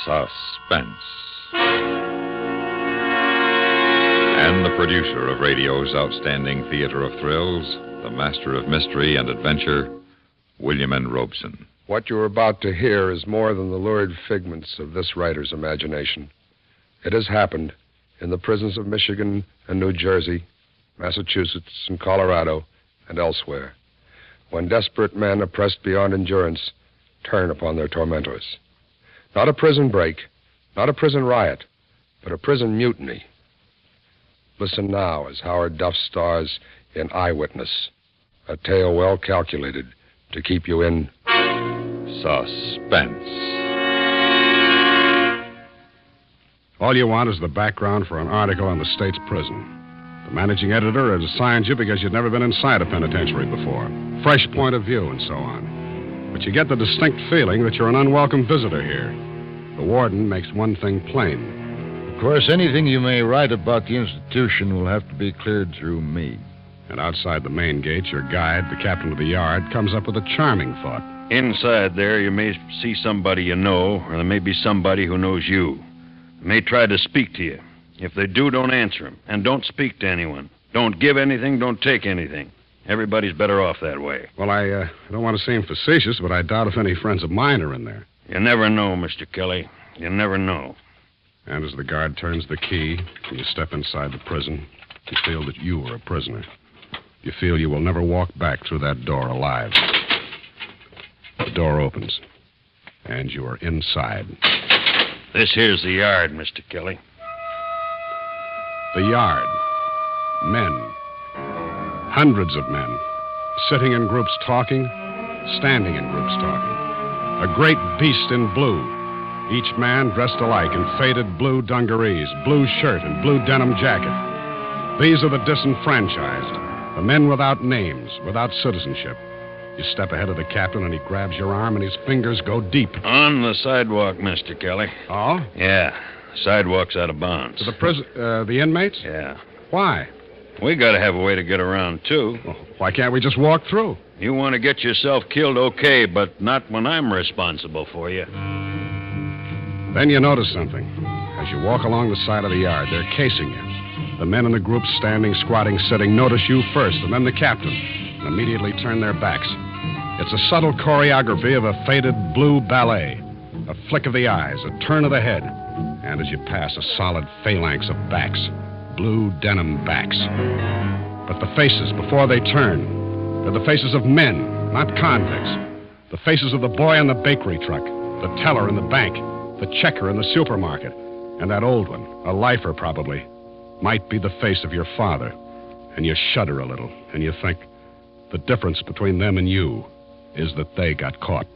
Suspense. And the producer of radio's outstanding theater of thrills, the master of mystery and adventure, William N. Robeson. What you're about to hear is more than the lurid figments of this writer's imagination. It has happened in the prisons of Michigan and New Jersey, Massachusetts and Colorado, and elsewhere, when desperate men, oppressed beyond endurance, turn upon their tormentors. Not a prison break, not a prison riot, but a prison mutiny. Listen now as Howard Duff stars in Eyewitness, a tale well calculated to keep you in suspense. All you want is the background for an article on the state's prison. The managing editor has assigned you because you'd never been inside a penitentiary before. Fresh point of view and so on. But you get the distinct feeling that you're an unwelcome visitor here. The warden makes one thing plain. Of course, anything you may write about the institution will have to be cleared through me. And outside the main gate, your guide, the captain of the yard, comes up with a charming thought. Inside there, you may see somebody you know, or there may be somebody who knows you. They may try to speak to you. If they do, don't answer them, and don't speak to anyone. Don't give anything, don't take anything. Everybody's better off that way. Well, I don't want to seem facetious, but I doubt if any friends of mine are in there. You never know, Mr. Kelly. You never know. And as the guard turns the key and you step inside the prison, you feel that you are a prisoner. You feel you will never walk back through that door alive. The door opens, and you are inside. This here's the yard, Mr. Kelly. The yard. Men. Hundreds of men. Sitting in groups talking, standing in groups talking. A great beast in blue. Each man dressed alike in faded blue dungarees, blue shirt, and blue denim jacket. These are the disenfranchised, the men without names, without citizenship. You step ahead of the captain, and he grabs your arm, and his fingers go deep. On the sidewalk, Mr. Kelly. Oh? Yeah. Sidewalk's out of bounds. To the inmates? Yeah. Why? We gotta have a way to get around, too. Well, why can't we just walk through? You want to get yourself killed, okay, but not when I'm responsible for you. Then you notice something. As you walk along the side of the yard, they're casing you. The men in the group standing, squatting, sitting, notice you first, and then the captain, and immediately turn their backs. It's a subtle choreography of a faded blue ballet. A flick of the eyes, a turn of the head, and as you pass, a solid phalanx of backs. Blue denim backs. But the faces, before they turn, they're the faces of men, not convicts. The faces of the boy on the bakery truck, the teller in the bank, the checker in the supermarket, and that old one, a lifer probably, might be the face of your father. And you shudder a little, and you think, the difference between them and you is that they got caught.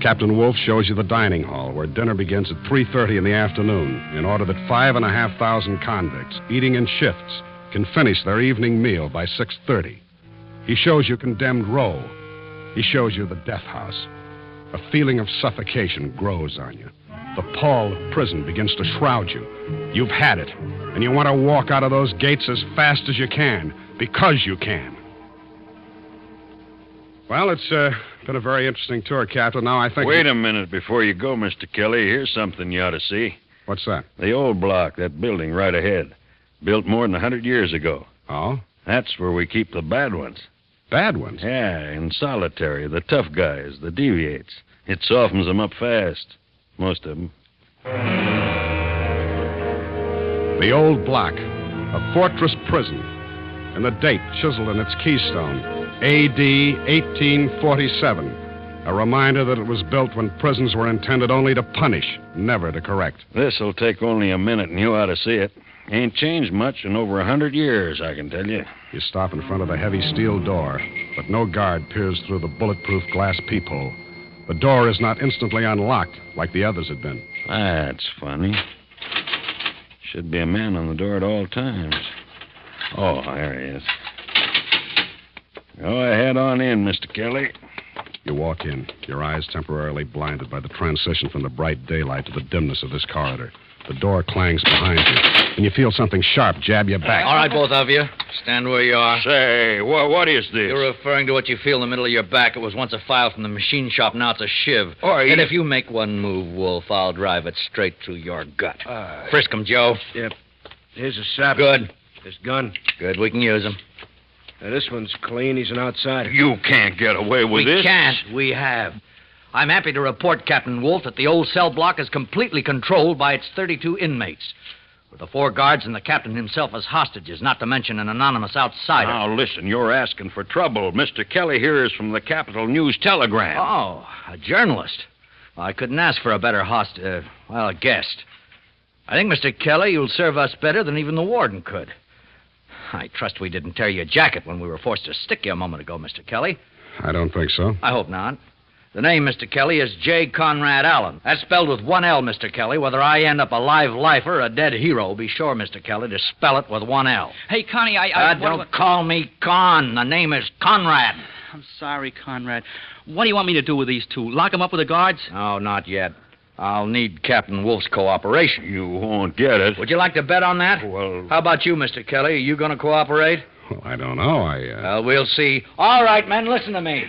Captain Wolf shows you the dining hall, where dinner begins at 3:30 in the afternoon, in order that 5,500 convicts, eating in shifts, can finish their evening meal by 6:30. He shows you condemned row. He shows you the death house. A feeling of suffocation grows on you. The pall of prison begins to shroud you. You've had it, and you want to walk out of those gates as fast as you can, because you can. Well, it's been a very interesting tour, Captain. Now I think... Wait a minute before you go, Mr. Kelly. Here's something you ought to see. What's that? The old block, that building right ahead. Built more than 100 years ago. Oh? That's where we keep the bad ones. Bad ones? Yeah, in solitary. The tough guys, the deviates. It softens them up fast. Most of them. The old block. A fortress prison. And the date chiseled in its keystone. A.D. 1847. A reminder that it was built when prisons were intended only to punish, never to correct. This'll take only a minute, and you ought to see it. Ain't changed much in over 100 years, I can tell you. You stop in front of the heavy steel door, but no guard peers through the bulletproof glass peephole. The door is not instantly unlocked like the others had been. That's funny. Should be a man on the door at all times. Oh, there he is. Go ahead on in, Mr. Kelly. You walk in, your eyes temporarily blinded by the transition from the bright daylight to the dimness of this corridor. The door clangs behind you, and you feel something sharp jab your back. All right, both of you. Stand where you are. Say, what is this? You're referring to what you feel in the middle of your back. It was once a file from the machine shop, now it's a shiv. Oh, And if you make one move, Wolf, I'll drive it straight through your gut. Frisk him, Joe. Yep. Here's a sap. Good. This gun. Good, we can use him. Now, this one's clean. He's an outsider. You can't get away with this. We can't. We have. I'm happy to report, Captain Wolf, that the old cell block is completely controlled by its 32 inmates, with the 4 guards and the captain himself as hostages, not to mention an anonymous outsider. Now, listen, you're asking for trouble. Mr. Kelly here is from the Capital News Telegram. Oh, a journalist. Well, I couldn't ask for a better guest. I think, Mr. Kelly, you'll serve us better than even the warden could. I trust we didn't tear your jacket when we were forced to stick you a moment ago, Mr. Kelly. I don't think so. I hope not. The name, Mr. Kelly, is J. Conrad Allen. That's spelled with 1 L, Mr. Kelly. Whether I end up a live lifer or a dead hero, be sure, Mr. Kelly, to spell it with 1 L. Hey, Connie, Don't call me Con. The name is Conrad. I'm sorry, Conrad. What do you want me to do with these 2? Lock them up with the guards? No, not yet. I'll need Captain Wolf's cooperation. You won't get it. Would you like to bet on that? Well... How about you, Mr. Kelly? Are you going to cooperate? Well, I don't know. Well, we'll see. All right, men, listen to me.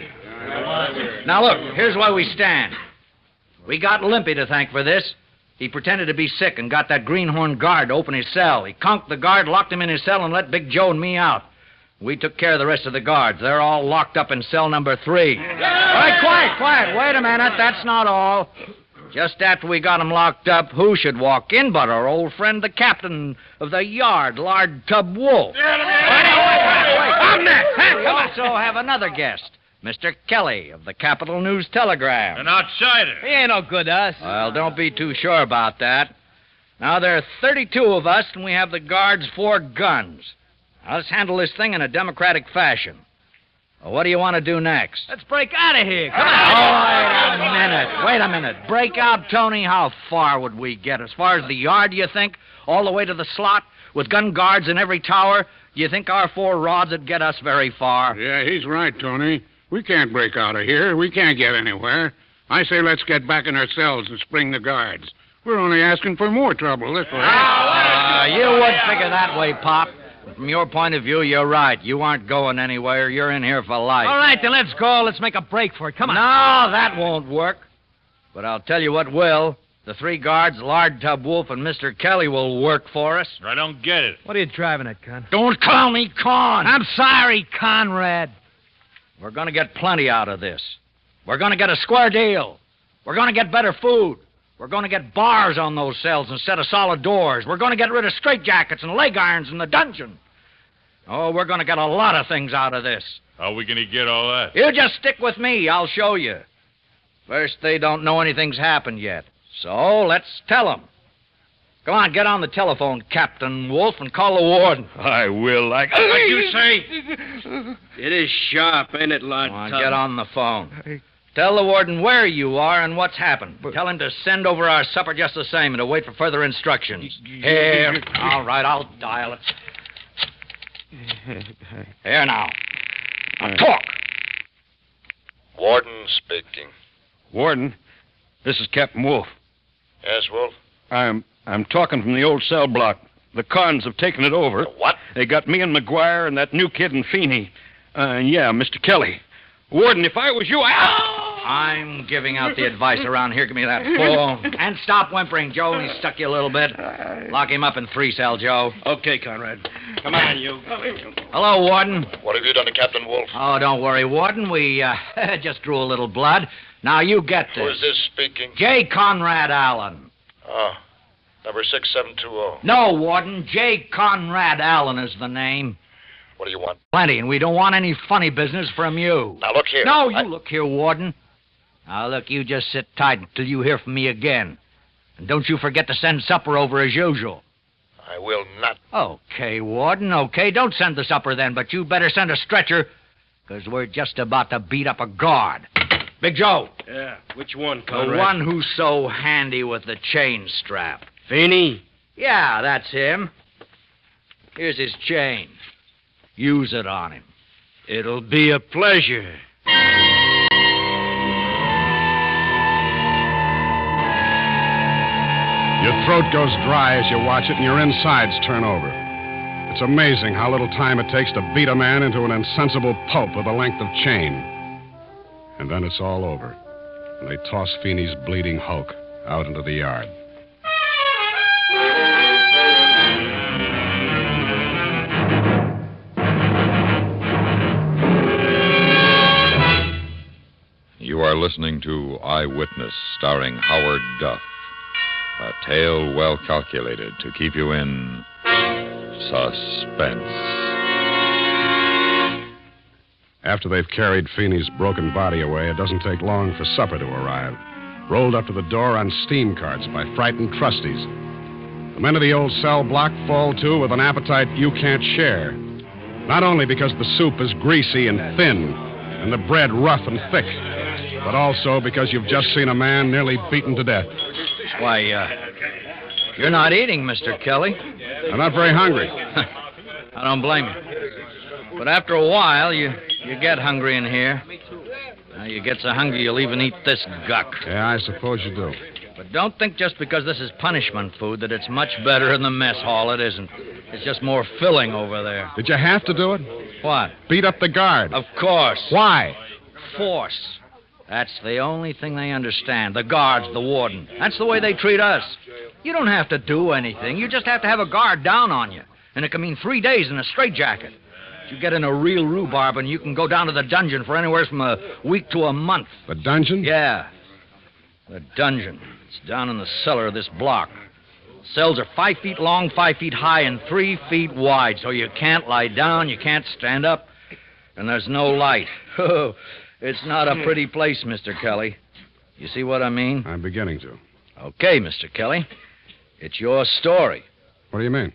Now, look, here's why we stand. We got Limpy to thank for this. He pretended to be sick and got that greenhorn guard to open his cell. He conked the guard, locked him in his cell, and let Big Joe and me out. We took care of the rest of the guards. They're all locked up in cell number 3. All right, quiet. Wait a minute. That's not all. Just after we got 'em locked up, who should walk in but our old friend, the captain of the yard, Lard Tub Wolf. Wait. I'm next. We also have another guest, Mr. Kelly of the Capital News Telegram. An outsider. He ain't no good to us. Well, don't be too sure about that. Now, there are 32 of us, and we have the guards' 4 guns. Now, let's handle this thing in a democratic fashion. Well, what do you want to do next? Let's break out of here. Come on. Oh, wait a minute. Break out, Tony. How far would we get? As far as the yard, you think? All the way to the slot? With gun guards in every tower? You think our 4 rods would get us very far? Yeah, he's right, Tony. We can't break out of here. We can't get anywhere. I say let's get back in our cells and spring the guards. We're only asking for more trouble this way. You would figure that way, Pop. From your point of view, you're right. You aren't going anywhere. You're in here for life. All right, then let's go. Let's make a break for it. Come on. No, that won't work. But I'll tell you what will. The 3 guards, Lard Tub Wolf and Mr. Kelly, will work for us. I don't get it. What are you driving at, Con? Don't call me Con. I'm sorry, Conrad. We're going to get plenty out of this. We're going to get a square deal. We're going to get better food. We're going to get bars on those cells instead of solid doors. We're going to get rid of straitjackets and leg irons in the dungeon. Oh, we're going to get a lot of things out of this. How are we going to get all that? You just stick with me. I'll show you. First, they don't know anything's happened yet. So, let's tell them. Come on, get on the telephone, Captain Wolf, and call the warden. I will, like... What'd you say? It is sharp, ain't it, Lard? Come on, get on the phone. Tell the warden where you are and what's happened. Tell him to send over our supper just the same and to wait for further instructions. Here. All right, I'll dial it. Here now. Now talk. Warden speaking. Warden, this is Captain Wolf. Yes, Wolf? I'm talking from the old cell block. The Cons have taken it over. What? They got me and McGuire and that new kid and Feeney. Yeah, Mr. Kelly. Warden, if I was you, I'm giving out the advice around here. Give me that phone. And stop whimpering, Joe. He's stuck you a little bit. Lock him up in 3-cell, Joe. Okay, Conrad. Come on, you. Hello, Warden. What have you done to Captain Wolf? Oh, don't worry, Warden. We just drew a little blood. Now, you get this. Who is this speaking? J. Conrad Allen. Oh, number 6720. No, Warden. J. Conrad Allen is the name. What do you want? Plenty, and we don't want any funny business from you. Now, look here. No, you look here, Warden. Now, look, you just sit tight until you hear from me again. And don't you forget to send supper over as usual. I will not. Okay, Warden, okay. Don't send the supper then, but you better send a stretcher, because we're just about to beat up a guard. Big Joe. Yeah, which one, The Conrad? one who's so handy with the chain strap. Feeney? Yeah, that's him. Here's his chain. Use it on him. It'll be a pleasure. Your throat goes dry as you watch it, and your insides turn over. It's amazing how little time it takes to beat a man into an insensible pulp with a length of chain. And then it's all over, and they toss Feeney's bleeding hulk out into the yard. You are listening to Eyewitness, starring Howard Duff. A tale well calculated to keep you in suspense. After they've carried Feeney's broken body away, it doesn't take long for supper to arrive. Rolled up to the door on steam carts by frightened trustees. The men of the old cell block fall to with an appetite you can't share. Not only because the soup is greasy and thin, and the bread rough and thick, but also because you've just seen a man nearly beaten to death. Why, you're not eating, Mr. Kelly. I'm not very hungry. I don't blame you. But after a while, you get hungry in here. Now, you get so hungry you'll even eat this guck. Yeah, I suppose you do. But don't think just because this is punishment food that it's much better in the mess hall. It isn't. It's just more filling over there. Did you have to do it? What? Beat up the guard. Of course. Why? Force. That's the only thing they understand. The guards, the warden. That's the way they treat us. You don't have to do anything. You just have to have a guard down on you. And it can mean 3 days in a straitjacket. You get in a real rhubarb and you can go down to the dungeon for anywhere from a week to a month. The dungeon? Yeah. The dungeon. It's down in the cellar of this block. Cells are 5 feet long, 5 feet high, and 3 feet wide. So you can't lie down, you can't stand up, and there's no light. It's not a pretty place, Mr. Kelly. You see what I mean? I'm beginning to. Okay, Mr. Kelly. It's your story. What do you mean?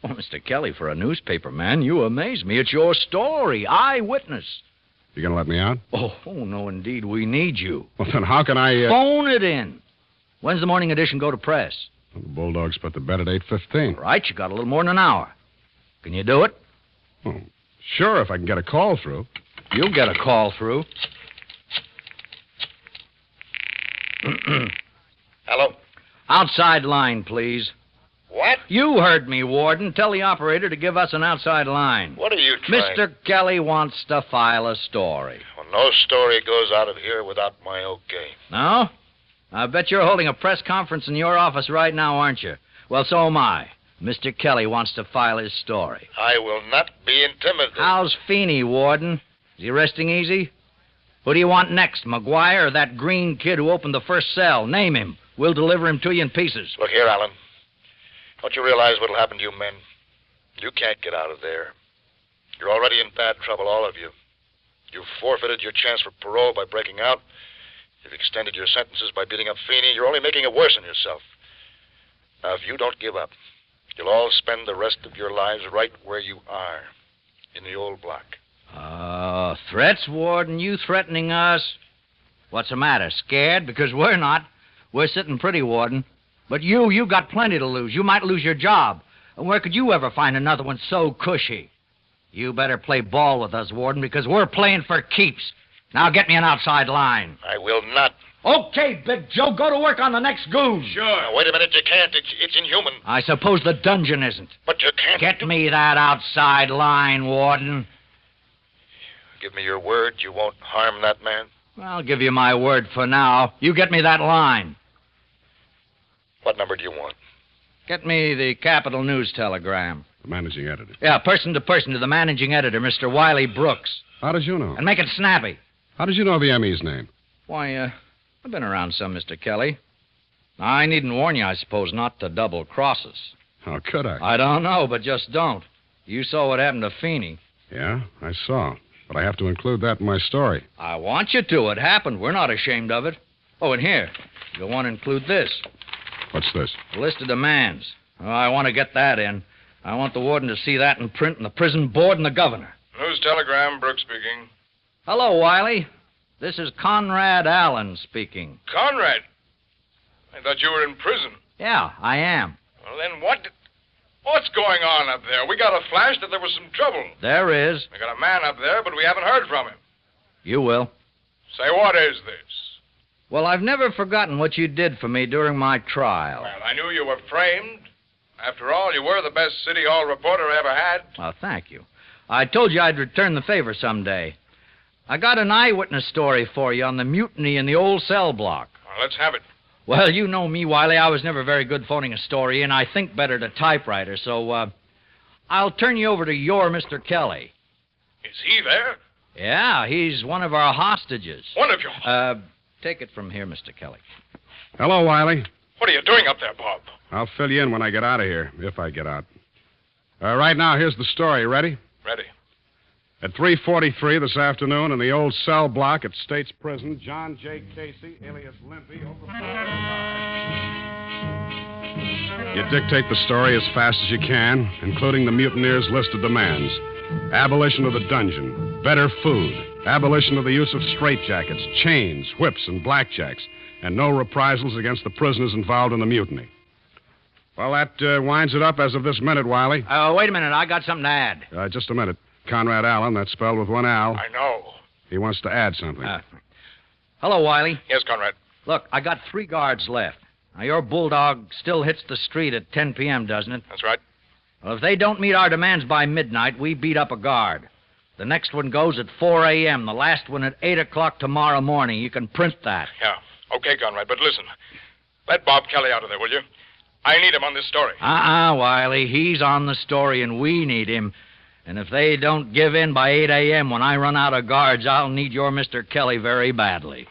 Oh, Mr. Kelly, for a newspaper man, you amaze me. It's your story. Eyewitness. You going to let me out? Oh, no, indeed. We need you. Well, then how can I... Phone it in. When's the morning edition go to press? Well, the Bulldogs put the bed at 8:15. All right, you got a little more than an hour. Can you do it? Oh, sure, if I can get a call through. You'll get a call through. Hello? Outside line, please. What? You heard me, Warden. Tell the operator to give us an outside line. What are you trying... Mr. Kelly wants to file a story. Well, no story goes out of here without my okay. No? I bet you're holding a press conference in your office right now, aren't you? Well, so am I. Mr. Kelly wants to file his story. I will not be intimidated. How's Feeney, Warden? Is he resting easy? Who do you want next, McGuire or that green kid who opened the first cell? Name him. We'll deliver him to you in pieces. Look here, Alan. Don't you realize what'll happen to you men? You can't get out of there. You're already in bad trouble, all of you. You've forfeited your chance for parole by breaking out. You've extended your sentences by beating up Feeney. You're only making it worse on yourself. Now, if you don't give up, you'll all spend the rest of your lives right where you are, in the old block. Threats, Warden? You threatening us? What's the matter? Scared? Because we're not. We're sitting pretty, Warden. But you got plenty to lose. You might lose your job. And where could you ever find another one so cushy? You better play ball with us, Warden, because we're playing for keeps. Now get me an outside line. I will not. Okay, Big Joe, go to work on the next goon. Sure. Now, wait a minute, you can't. It's inhuman. I suppose the dungeon isn't. But you can't... Get me that outside line, Warden. Give me your word you won't harm that man? I'll give you my word for now. You get me that line. What number do you want? Get me the Capital News telegram. The managing editor. Yeah, person to the managing editor, Mr. Wiley Brooks. How did you know? And make it snappy. How did you know the ME's name? Why, I've been around some, Mr. Kelly. I needn't warn you, I suppose, not to double cross us. How could I? I don't know, but just don't. You saw what happened to Feeney. Yeah, I saw. But I have to include that in my story. I want you to. It happened. We're not ashamed of it. Oh, and here, you'll want to include this. What's this? A list of demands. Oh, I want to get that in. I want the warden to see that in print, and the prison board, and the governor. News telegram, Brooks speaking. Hello, Wiley. This is Conrad Allen speaking. Conrad? I thought you were in prison. Yeah, I am. Well, then what's going on up there? We got a flash that there was some trouble. There is. We got a man up there, but we haven't heard from him. You will. Say, what is this? Well, I've never forgotten what you did for me during my trial. Well, I knew you were framed. After all, you were the best City Hall reporter I ever had. Well, thank you. I told you I'd return the favor someday. I got an eyewitness story for you on the mutiny in the old cell block. Well, let's have it. Well, you know me, Wiley. I was never very good phoning a story, and I think better to typewriter, so, I'll turn you over to your Mr. Kelly. Is he there? Yeah, he's one of our hostages. One of your... Take it from here, Mr. Kelly. Hello, Wiley. What are you doing up there, Bob? I'll fill you in when I get out of here, if I get out. Right now, here's the story. Ready? Ready. At 3:43 this afternoon in the old cell block at State's Prison, John J. Casey, alias Limpy, You dictate the story as fast as you can, including the mutineers' listed demands. Abolition of the dungeon, better food, abolition of the use of straitjackets, chains, whips, and blackjacks, and no reprisals against the prisoners involved in the mutiny. Well, that winds it up as of this minute, Wiley. Wait a minute. I got something to add. Just a minute. Conrad Allen, that's spelled with one L. I know. He wants to add something. Hello, Wiley. Yes, Conrad. Look, I got 3 guards left. Now, your bulldog still hits the street at 10 p.m., doesn't it? That's right. Well, if they don't meet our demands by midnight, we beat up a guard. The next one goes at 4 a.m., the last one at 8 o'clock tomorrow morning. You can print that. Yeah. Okay, Conrad, but listen. Let Bob Kelly out of there, will you? I need him on this story. Wiley. He's on the story, and we need him. And if they don't give in by 8 a.m. when I run out of guards, I'll need your Mr. Kelly very badly.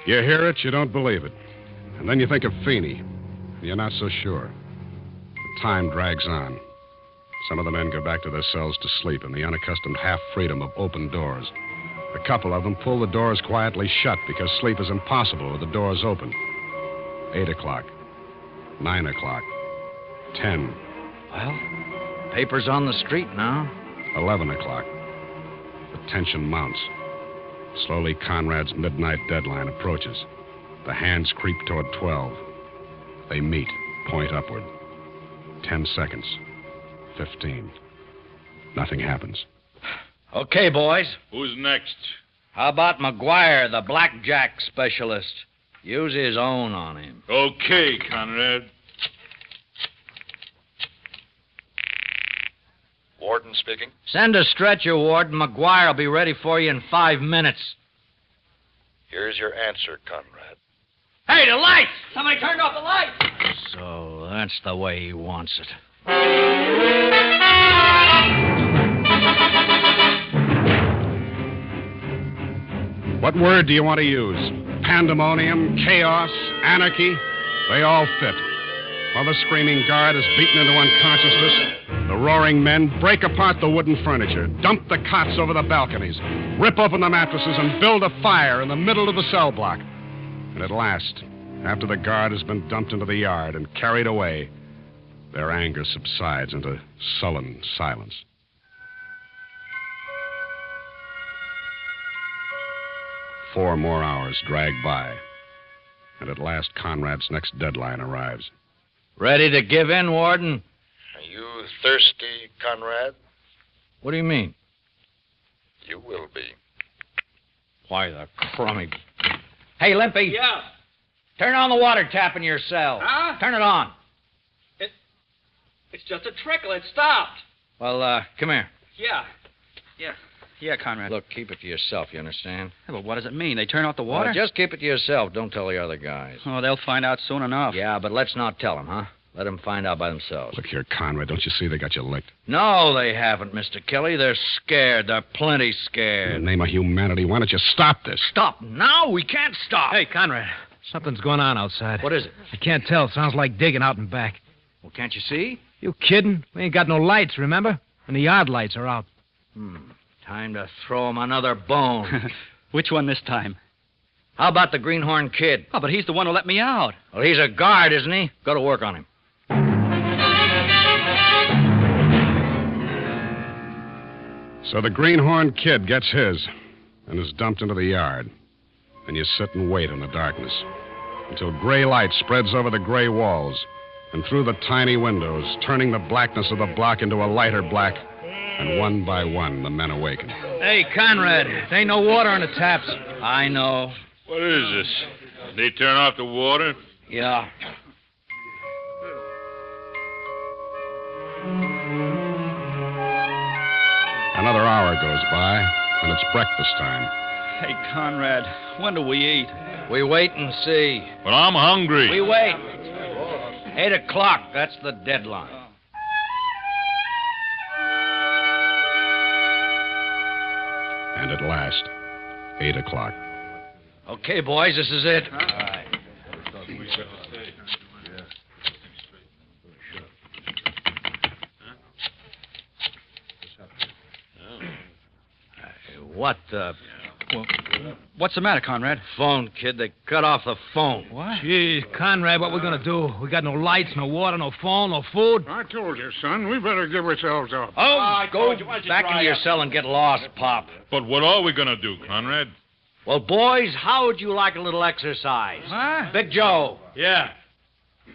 You hear it, you don't believe it. And then you think of Feeney. You're not so sure. The time drags on. Some of the men go back to their cells to sleep in the unaccustomed half-freedom of open doors. A couple of them pull the doors quietly shut because sleep is impossible with the doors open. 8 o'clock. 9 o'clock. 10. Well, paper's on the street now. 11 o'clock. The tension mounts. Slowly, Conrad's midnight deadline approaches. The hands creep toward 12. They meet, point upward. 10 seconds. 15. Nothing happens. Okay, boys. Who's next? How about McGuire, the blackjack specialist? Use his own on him. Okay, Conrad. Warden speaking. Send a stretcher, Warden. McGuire will be ready for you in 5 minutes. Here's your answer, Conrad. Hey, the lights! Somebody turned off the lights! So that's the way he wants it. What word do you want to use? Pandemonium, chaos, anarchy? They all fit. While the screaming guard is beaten into unconsciousness, the roaring men break apart the wooden furniture, dump the cots over the balconies, rip open the mattresses, and build a fire in the middle of the cell block. And at last, after the guard has been dumped into the yard and carried away, their anger subsides into sullen silence. Four more hours drag by, and at last Conrad's next deadline arrives. Ready to give in, Warden? Are you thirsty, Conrad? What do you mean? You will be. Why, the crummy... Hey, Limpy. Yeah. Turn on the water tap in your cell. Huh? Turn it on. It's just a trickle. It stopped. Well, come here. Yeah, Conrad. Look, keep it to yourself, you understand? Yeah, but what does it mean? They turn off the water? Well, just keep it to yourself. Don't tell the other guys. Oh, they'll find out soon enough. Yeah, but let's not tell them, huh? Let them find out by themselves. Look here, Conrad, don't you see they got you licked? No, they haven't, Mr. Kelly. They're scared. They're plenty In scared. the name of humanity, why don't you stop this? Stop now? We can't stop. Hey, Conrad, something's going on outside. What is it? I can't tell. It sounds like digging out and back. Well, can't you see? You kidding? We ain't got no lights, remember? And the yard lights are out. Time to throw him another bone. Which one this time? How about the Greenhorn Kid? Oh, but he's the one who let me out. Well, he's a guard, isn't he? Go to work on him. So the Greenhorn Kid gets his and is dumped into the yard. And you sit and wait in the darkness until gray light spreads over the gray walls and through the tiny windows, turning the blackness of the block into a lighter black. And one by one, the men awaken. Hey, Conrad, there ain't no water on the taps. I know. What is this? They turn off the water? Yeah. Another hour goes by, and it's breakfast time. Hey, Conrad, when do we eat? We wait and see. Well, I'm hungry. We wait. 8 o'clock, that's the deadline. And at last, 8 o'clock. Okay, boys, this is it. All right. What the... Well, what's the matter, Conrad? Phone, kid. They cut off the phone. What? Gee, Conrad, what we gonna do? We got no lights, no water, no phone, no food. I told you, son, we better give ourselves up. Oh, go back into your cell and get lost, Pop. But what are we going to do, Conrad? Well, boys, how would you like a little exercise? Huh? Big Joe, Yeah.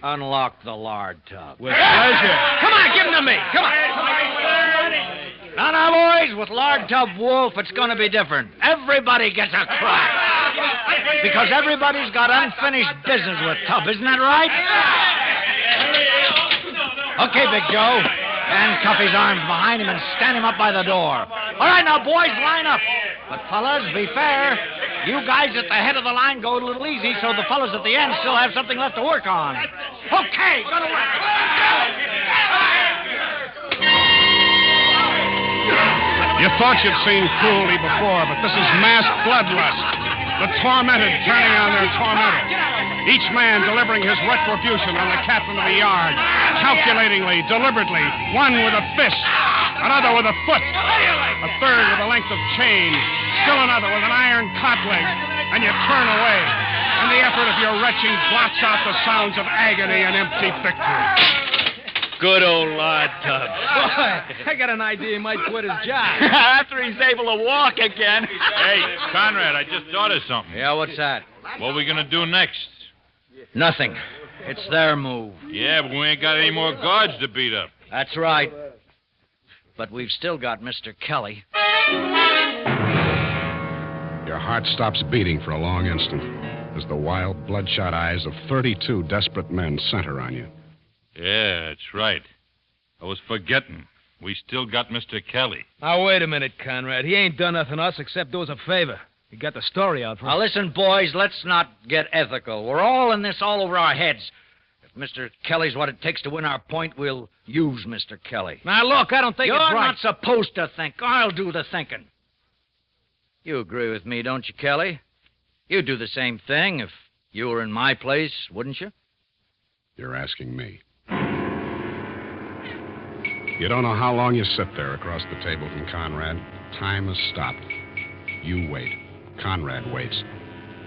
unlock the lard tub. With pleasure. Come on, give him to me. Come on. Now, boys, with Lard Tub Wolf, it's going to be different. Everybody gets a crack. Because everybody's got unfinished business with Tub, isn't that right? Okay, Big Joe. Handcuff his arms behind him and stand him up by the door. All right, now, boys, line up. But, fellas, be fair. You guys at the head of the line go a little easy so the fellas at the end still have something left to work on. Okay, go to work. You thought you'd seen cruelty before, but this is mass bloodlust. The tormented turning on their tormentor. Each man delivering his retribution on the captain of the yard. Calculatingly, deliberately, one with a fist, another with a foot, a third with a length of chain, still another with an iron cot leg, and you turn away. And the effort of your retching blots out the sounds of agony and empty victory. Good old Lard Tub. Boy, I got an idea he might quit his job. After he's able to walk again. Hey, Conrad, I just thought of something. Yeah, what's that? What are we going to do next? Nothing. It's their move. Yeah, but we ain't got any more guards to beat up. That's right. But we've still got Mr. Kelly. Your heart stops beating for a long instant as the wild, bloodshot eyes of 32 desperate men center on you. Yeah, that's right. I was forgetting. We still got Mr. Kelly. Now, wait a minute, Conrad. He ain't done nothing to us except do us a favor. He got the story out for us. Now, listen, boys, let's not get ethical. We're all in this all over our heads. If Mr. Kelly's what it takes to win our point, we'll use Mr. Kelly. Now, look, I don't think You're it's right. not supposed to think. I'll do the thinking. You agree with me, don't you, Kelly? You'd do the same thing if you were in my place, wouldn't you? You're asking me. You don't know how long you sit there across the table from Conrad. Time has stopped. You wait. Conrad waits.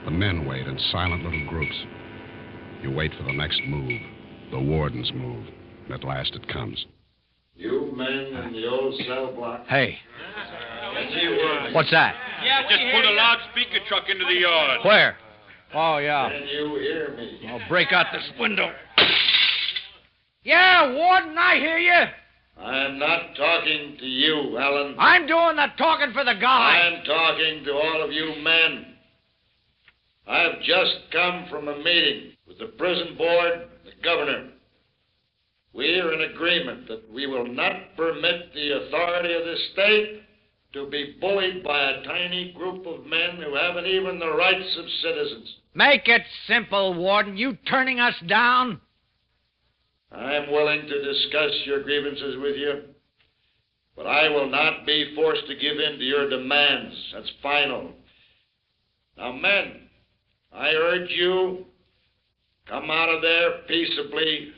The men wait in silent little groups. You wait for the next move, the warden's move. And at last it comes. You men in the old cell block. Hey. What's that? Yeah, just pulled a loudspeaker truck into the yard. Where? Oh, yeah. Can you hear me? I'll break out this window. Yeah, Warden, I hear you. I'm not talking to you, Alan. I'm doing the talking for the guy. I'm talking to all of you men. I've just come from a meeting with the prison board, the governor. We're in agreement that we will not permit the authority of this state to be bullied by a tiny group of men who haven't even the rights of citizens. Make it simple, Warden. You turning us down? I'm willing to discuss your grievances with you, but I will not be forced to give in to your demands. That's final. Now, men, I urge you, come out of there peaceably,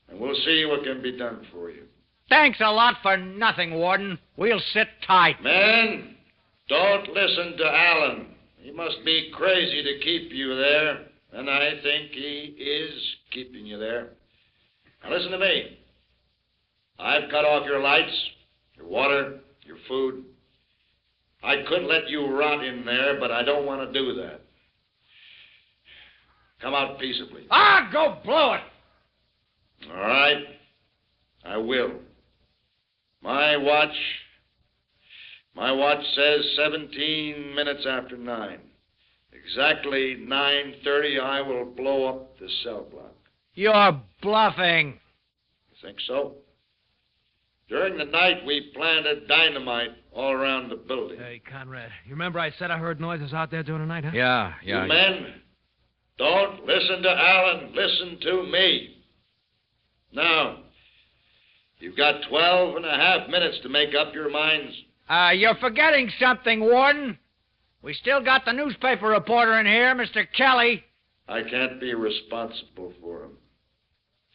and we'll see what can be done for you. Thanks a lot for nothing, Warden. We'll sit tight. Men, don't listen to Alan. He must be crazy to keep you there, and I think he is keeping you there. Now listen to me. I've cut off your lights, your water, your food. I could let you rot in there, but I don't want to do that. Come out peaceably. Ah, go blow it. All right. I will. My watch says 17 minutes after 9. Exactly 9:30, I will blow up the cell block. You're bluffing. You think so? During the night, we planted dynamite all around the building. Hey, Conrad, you remember I said I heard noises out there during the night, huh? Yeah. You men, don't listen to Alan. Listen to me. Now, you've got 12 and a half minutes to make up your minds. You're forgetting something, Warden. We still got the newspaper reporter in here, Mr. Kelly. I can't be responsible for him.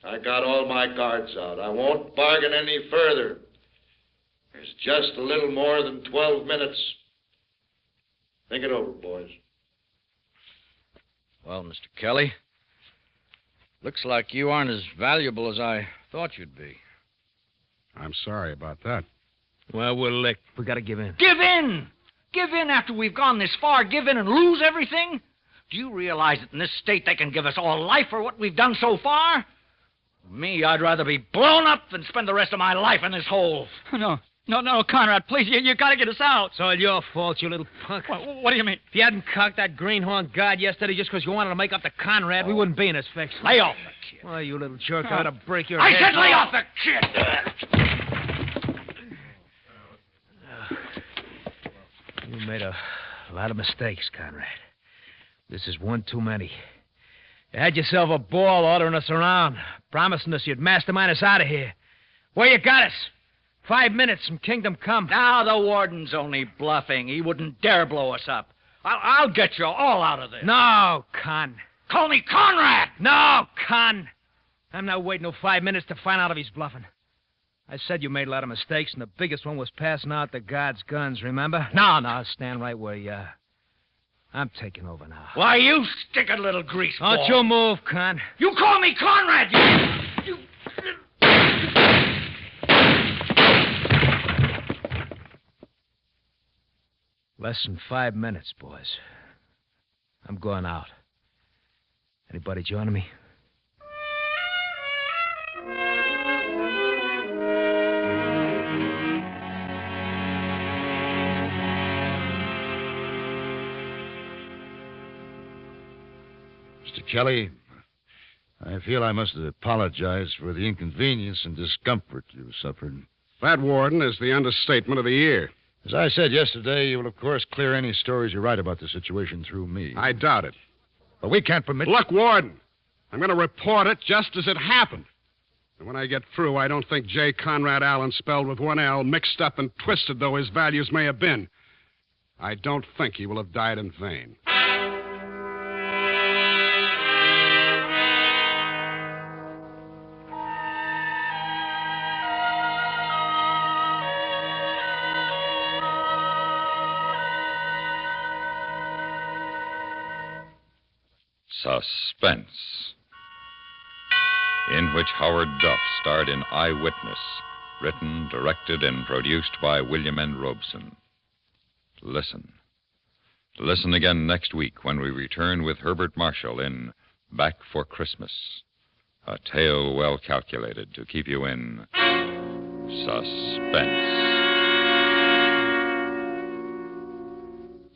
I got all my guards out. I won't bargain any further. There's just a little more than 12 minutes. Think it over, boys. Well, Mr. Kelly, looks like you aren't as valuable as I thought you'd be. I'm sorry about that. Well, we're licked. We gotta give in. Give in! Give in after we've gone this far? Give in and lose everything? Do you realize that in this state they can give us all life for what we've done so far? Me, I'd rather be blown up than spend the rest of my life in this hole. No, Conrad, please, you gotta get us out. It's all your fault, you little punk. What do you mean? If you hadn't cocked that greenhorn guard yesterday just because you wanted to make up to Conrad, we wouldn't be in this fix. Lay off the kid. Well, you little jerk, I ought to break your I head. said lay off the kid! You made a lot of mistakes, Conrad. This is one too many. You had yourself a ball ordering us around, promising us you'd mastermind us out of here. Where you got us? 5 minutes from Kingdom Come. Now the warden's only bluffing. He wouldn't dare blow us up. I'll get you all out of this. No, Con. Call me Conrad! No, Con. I'm not waiting no 5 minutes to find out if he's bluffing. I said you made a lot of mistakes, and the biggest one was passing out the guards' guns, remember? No, stand right where you are. I'm taking over now. Why, you sticking little greaseball. Don't you move, Con. You call me Conrad, you... Less than 5 minutes, boys. I'm going out. Anybody joining me? Mr. Kelly, I feel I must apologize for the inconvenience and discomfort you suffered. That, Warden, is the understatement of the year. As I said yesterday, you will, of course, clear any stories you write about the situation through me. I doubt it. But we can't permit... Look, Warden, I'm going to report it just as it happened. And when I get through, I don't think J. Conrad Allen, spelled with one L, mixed up and twisted though his values may have been, I don't think he will have died in vain. Suspense, in which Howard Duff starred in Eyewitness, written, directed, and produced by William N. Robeson. Listen. Listen again next week when we return with Herbert Marshall in Back for Christmas, a tale well calculated to keep you in suspense.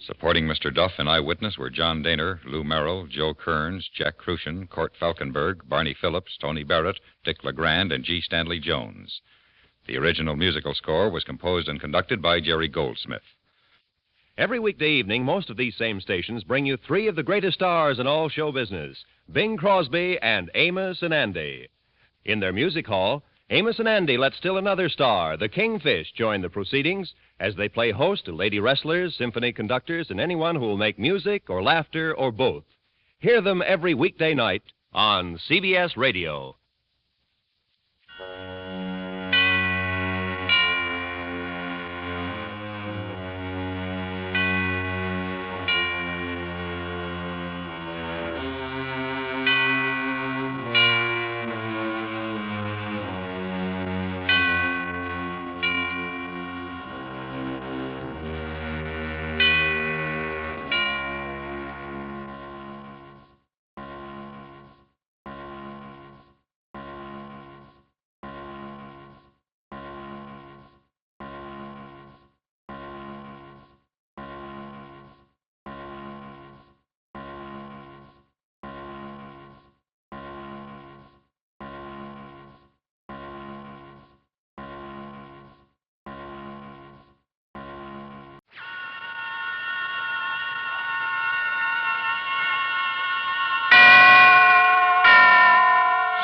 Supporting Mr. Duff in Eyewitness were John Daner, Lou Merrill, Joe Kearns, Jack Crucian, Court Falkenberg, Barney Phillips, Tony Barrett, Dick LeGrand, and G. Stanley Jones. The original musical score was composed and conducted by Jerry Goldsmith. Every weekday evening, most of these same stations bring you three of the greatest stars in all show business, Bing Crosby and Amos and Andy. In their music hall, Amos and Andy let still another star, the Kingfish, join the proceedings as they play host to lady wrestlers, symphony conductors, and anyone who will make music or laughter or both. Hear them every weekday night on CBS Radio.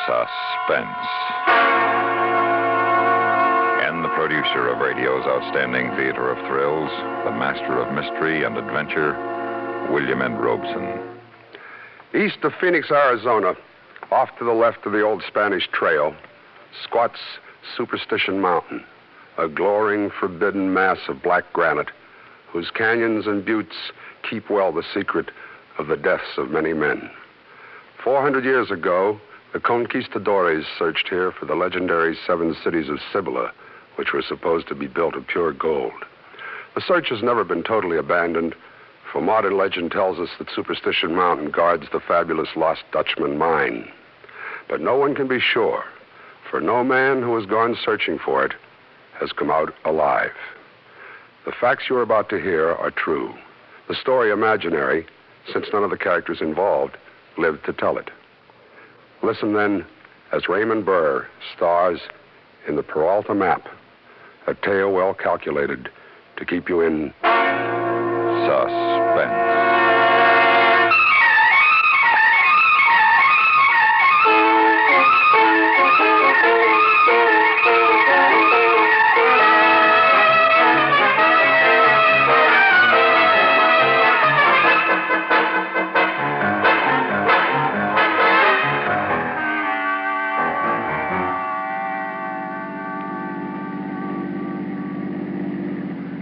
Suspense. And the producer of radio's outstanding theater of thrills, the master of mystery and adventure, William N. Robeson. East of Phoenix, Arizona, off to the left of the old Spanish Trail, squats Superstition Mountain, a glowering, forbidden mass of black granite whose canyons and buttes keep well the secret of the deaths of many men. 400 years ago, the conquistadores searched here for the legendary 7 cities of Cibola, which were supposed to be built of pure gold. The search has never been totally abandoned, for modern legend tells us that Superstition Mountain guards the fabulous lost Dutchman mine. But no one can be sure, for no man who has gone searching for it has come out alive. The facts you are about to hear are true. The story imaginary, since none of the characters involved lived to tell it. Listen then as Raymond Burr stars in the Paralta Map, a tale well calculated to keep you in suspense.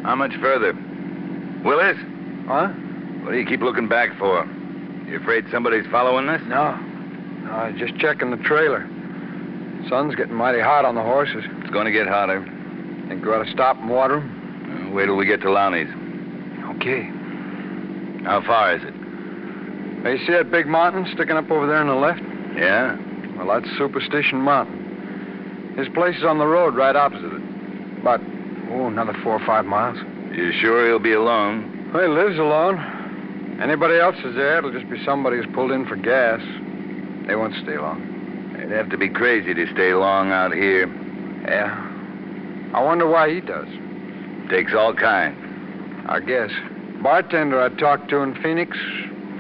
How much further? Willis? Huh? What do you keep looking back for? You afraid somebody's following us? No, I was just checking the trailer. Sun's getting mighty hot on the horses. It's going to get hotter. Think we ought to stop and water them? Wait till we get to Lowney's. Okay. How far is it? Hey, you see that big mountain sticking up over there on the left? Yeah? Well, that's Superstition Mountain. His place is on the road right opposite it. About, another 4 or 5 miles. You sure he'll be alone? Well, he lives alone. Anybody else is there, it'll just be somebody who's pulled in for gas. They won't stay long. They'd have to be crazy to stay long out here. Yeah. I wonder why he does. Takes all kinds. I guess. Bartender I talked to in Phoenix,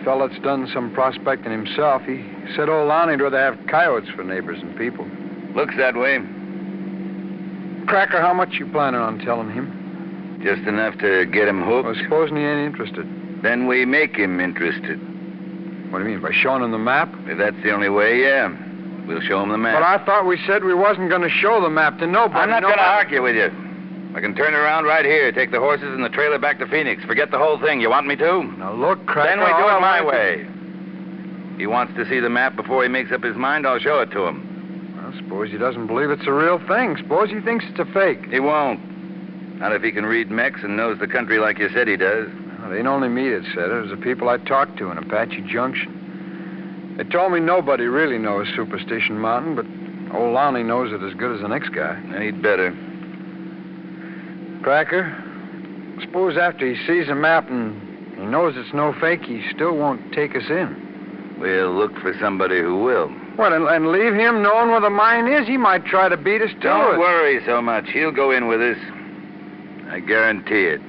fella that's done some prospecting himself, he said old Lonnie'd rather have coyotes for neighbors than people. Looks that way. Cracker, how much you planning on telling him? Just enough to get him hooked. Well, supposing he ain't interested. Then we make him interested. What do you mean, by showing him the map? If that's the only way, yeah. We'll show him the map. But I thought we said we wasn't going to show the map to nobody. I'm not going to argue with you. I can turn around right here, take the horses and the trailer back to Phoenix. Forget the whole thing. You want me to? Now, look, Cracker... Then we do it my way. He wants to see the map before he makes up his mind, I'll show it to him. Well, suppose he doesn't believe it's a real thing. Suppose he thinks it's a fake. He won't. Not if he can read Mex and knows the country like you said he does. Well, it ain't only me that said it. It was the people I talked to in Apache Junction. They told me nobody really knows Superstition Mountain, but old Lonnie knows it as good as the next guy. He'd better. Cracker, suppose after he sees the map and he knows it's no fake, he still won't take us in. We'll look for somebody who will. Well, and leave him knowing where the mine is? He might try to beat us to it. Don't worry so much. He'll go in with us. I guarantee it.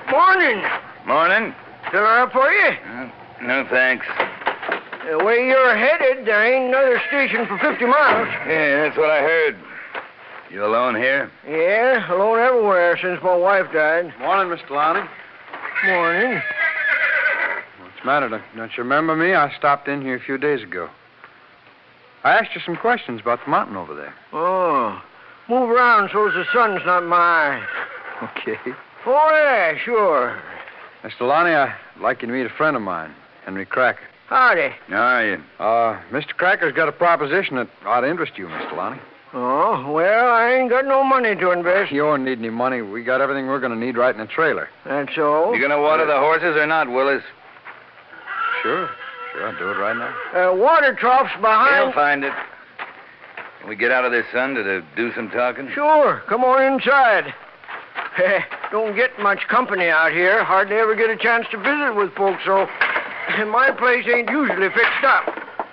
Morning. Morning. Still up for you? No, thanks. The way you're headed, there ain't another station for 50 miles. Yeah, that's what I heard. You alone here? Yeah, alone everywhere since my wife died. Morning, Mr. Lonnie. Morning. What's the matter? Don't you remember me? I stopped in here a few days ago. I asked you some questions about the mountain over there. Oh, move around so's the sun's not in my eyes. Okay. Oh, yeah, sure. Mr. Lonnie, I'd like you to meet a friend of mine, Henry Cracker. Howdy. How are you? Mr. Cracker's got a proposition that ought to interest you, Mr. Lonnie. Oh, well, I ain't got no money to invest. You don't need any money. We got everything we're going to need right in the trailer. That's so? You going to water the horses or not, Willis? Sure, I'll do it right now. Water trough's behind... He'll find it. Can we get out of this sun to do some talking? Sure. Come on inside. Don't get much company out here. Hardly ever get a chance to visit with folks, so My place ain't usually fixed up.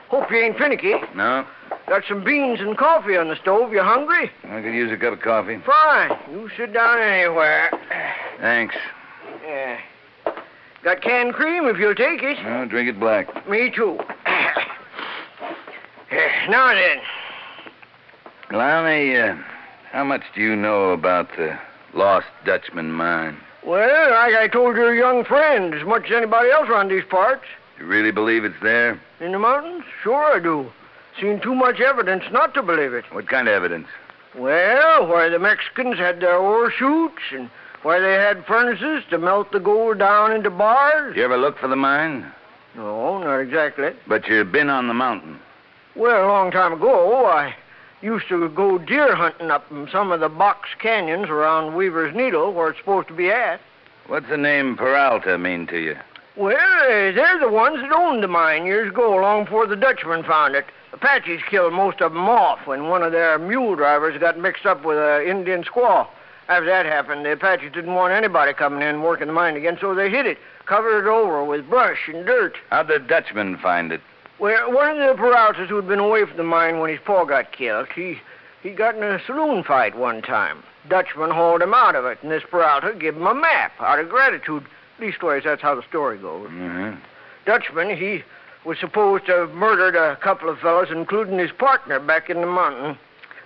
Hope you ain't finicky. No? Got some beans and coffee on the stove. You hungry? I could use a cup of coffee. Fine. You sit down anywhere. Thanks. Yeah. Got canned cream if you'll take it. No, drink it black. Me too. Now then. Lowney, how much do you know about the lost Dutchman mine? Well, like I told your young friend, as much as anybody else around these parts. You really believe it's there? In the mountains? Sure I do. Seen too much evidence not to believe it. What kind of evidence? Well, where the Mexicans had their ore chutes and where they had furnaces to melt the gold down into bars. You ever look for the mine? No, not exactly. But you've been on the mountain. Well, a long time ago, I used to go deer hunting up in some of the box canyons around Weaver's Needle, where it's supposed to be at. What's the name Paralta mean to you? Well, they're the ones that owned the mine years ago, long before the Dutchman found it. Apaches killed most of them off when one of their mule drivers got mixed up with an Indian squaw. After that happened, the Apaches didn't want anybody coming in and working the mine again, so they hid it, covered it over with brush and dirt. How'd the Dutchman find it? Well, one of the Peraltas who'd been away from the mine when his paw got killed, he got in a saloon fight one time. Dutchman hauled him out of it, and this Peralta gave him a map out of gratitude. Leastways, that's how the story goes. Mm-hmm. Dutchman, he was supposed to have murdered a couple of fellows, including his partner back in the mountain.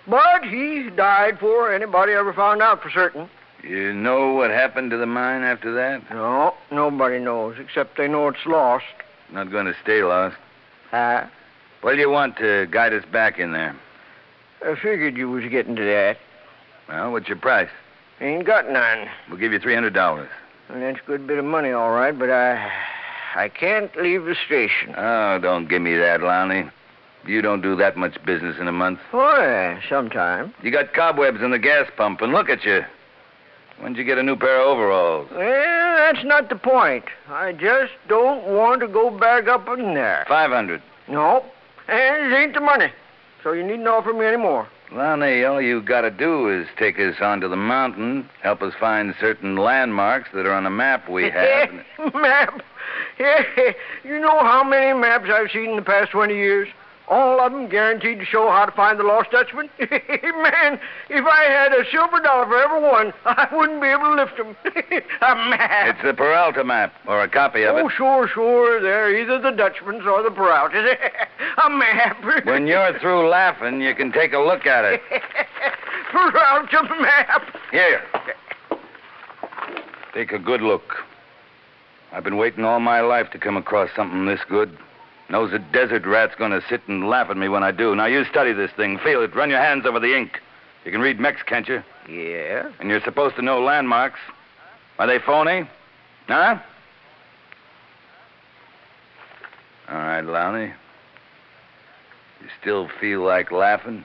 But he died before anybody ever found out for certain. You know what happened to the mine after that? No, nobody knows, except they know it's lost. Not going to stay lost. Huh? What do you want to guide us back in there? I figured you was getting to that. Well, what's your price? Ain't got none. We'll give you $300. Well, that's a good bit of money, all right, but I can't leave the station. Oh, don't give me that, Lowney. You don't do that much business in a month. Oh, yeah, sometime. You got cobwebs in the gas pump, and look at you. When'd you get a new pair of overalls? Well, that's not the point. I just don't want to go back up in there. 500. No, and it ain't the money. So you needn't offer me any more. Lowney, all you gotta do is take us onto the mountain, help us find certain landmarks that are on a map we have. Map? Yeah, you know how many maps I've seen in the past 20 years? All of them guaranteed to show how to find the lost Dutchman. Man, if I had a silver dollar for every one, I wouldn't be able to lift them. A map. It's the Paralta map, or a copy of it. Oh, sure. They're either the Dutchman's or the Peraltas. A map. When you're through laughing, you can take a look at it. Peralta map. Here. Take a good look. I've been waiting all my life to come across something this good. Knows a desert rat's going to sit and laugh at me when I do. Now, you study this thing. Feel it. Run your hands over the ink. You can read Mex, can't you? Yeah. And you're supposed to know landmarks. Are they phony? Huh? All right, Lowney. You still feel like laughing?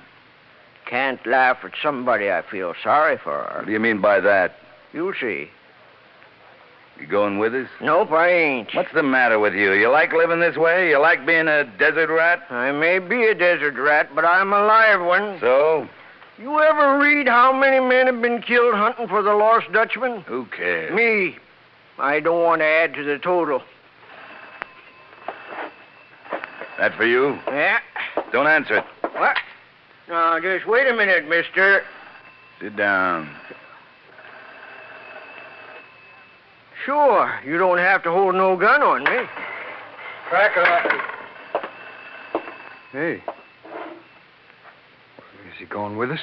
Can't laugh at somebody I feel sorry for. What do you mean by that? You'll see. You going with us? Nope, I ain't. What's the matter with you? You like living this way? You like being a desert rat? I may be a desert rat, but I'm a live one. So? You ever read how many men have been killed hunting for the lost Dutchman? Who cares? Me. I don't want to add to the total. That for you? Yeah. Don't answer it. What? Now, just wait a minute, mister. Sit down. Sure, you don't have to hold no gun on me. Crack a... Hey. Is he going with us?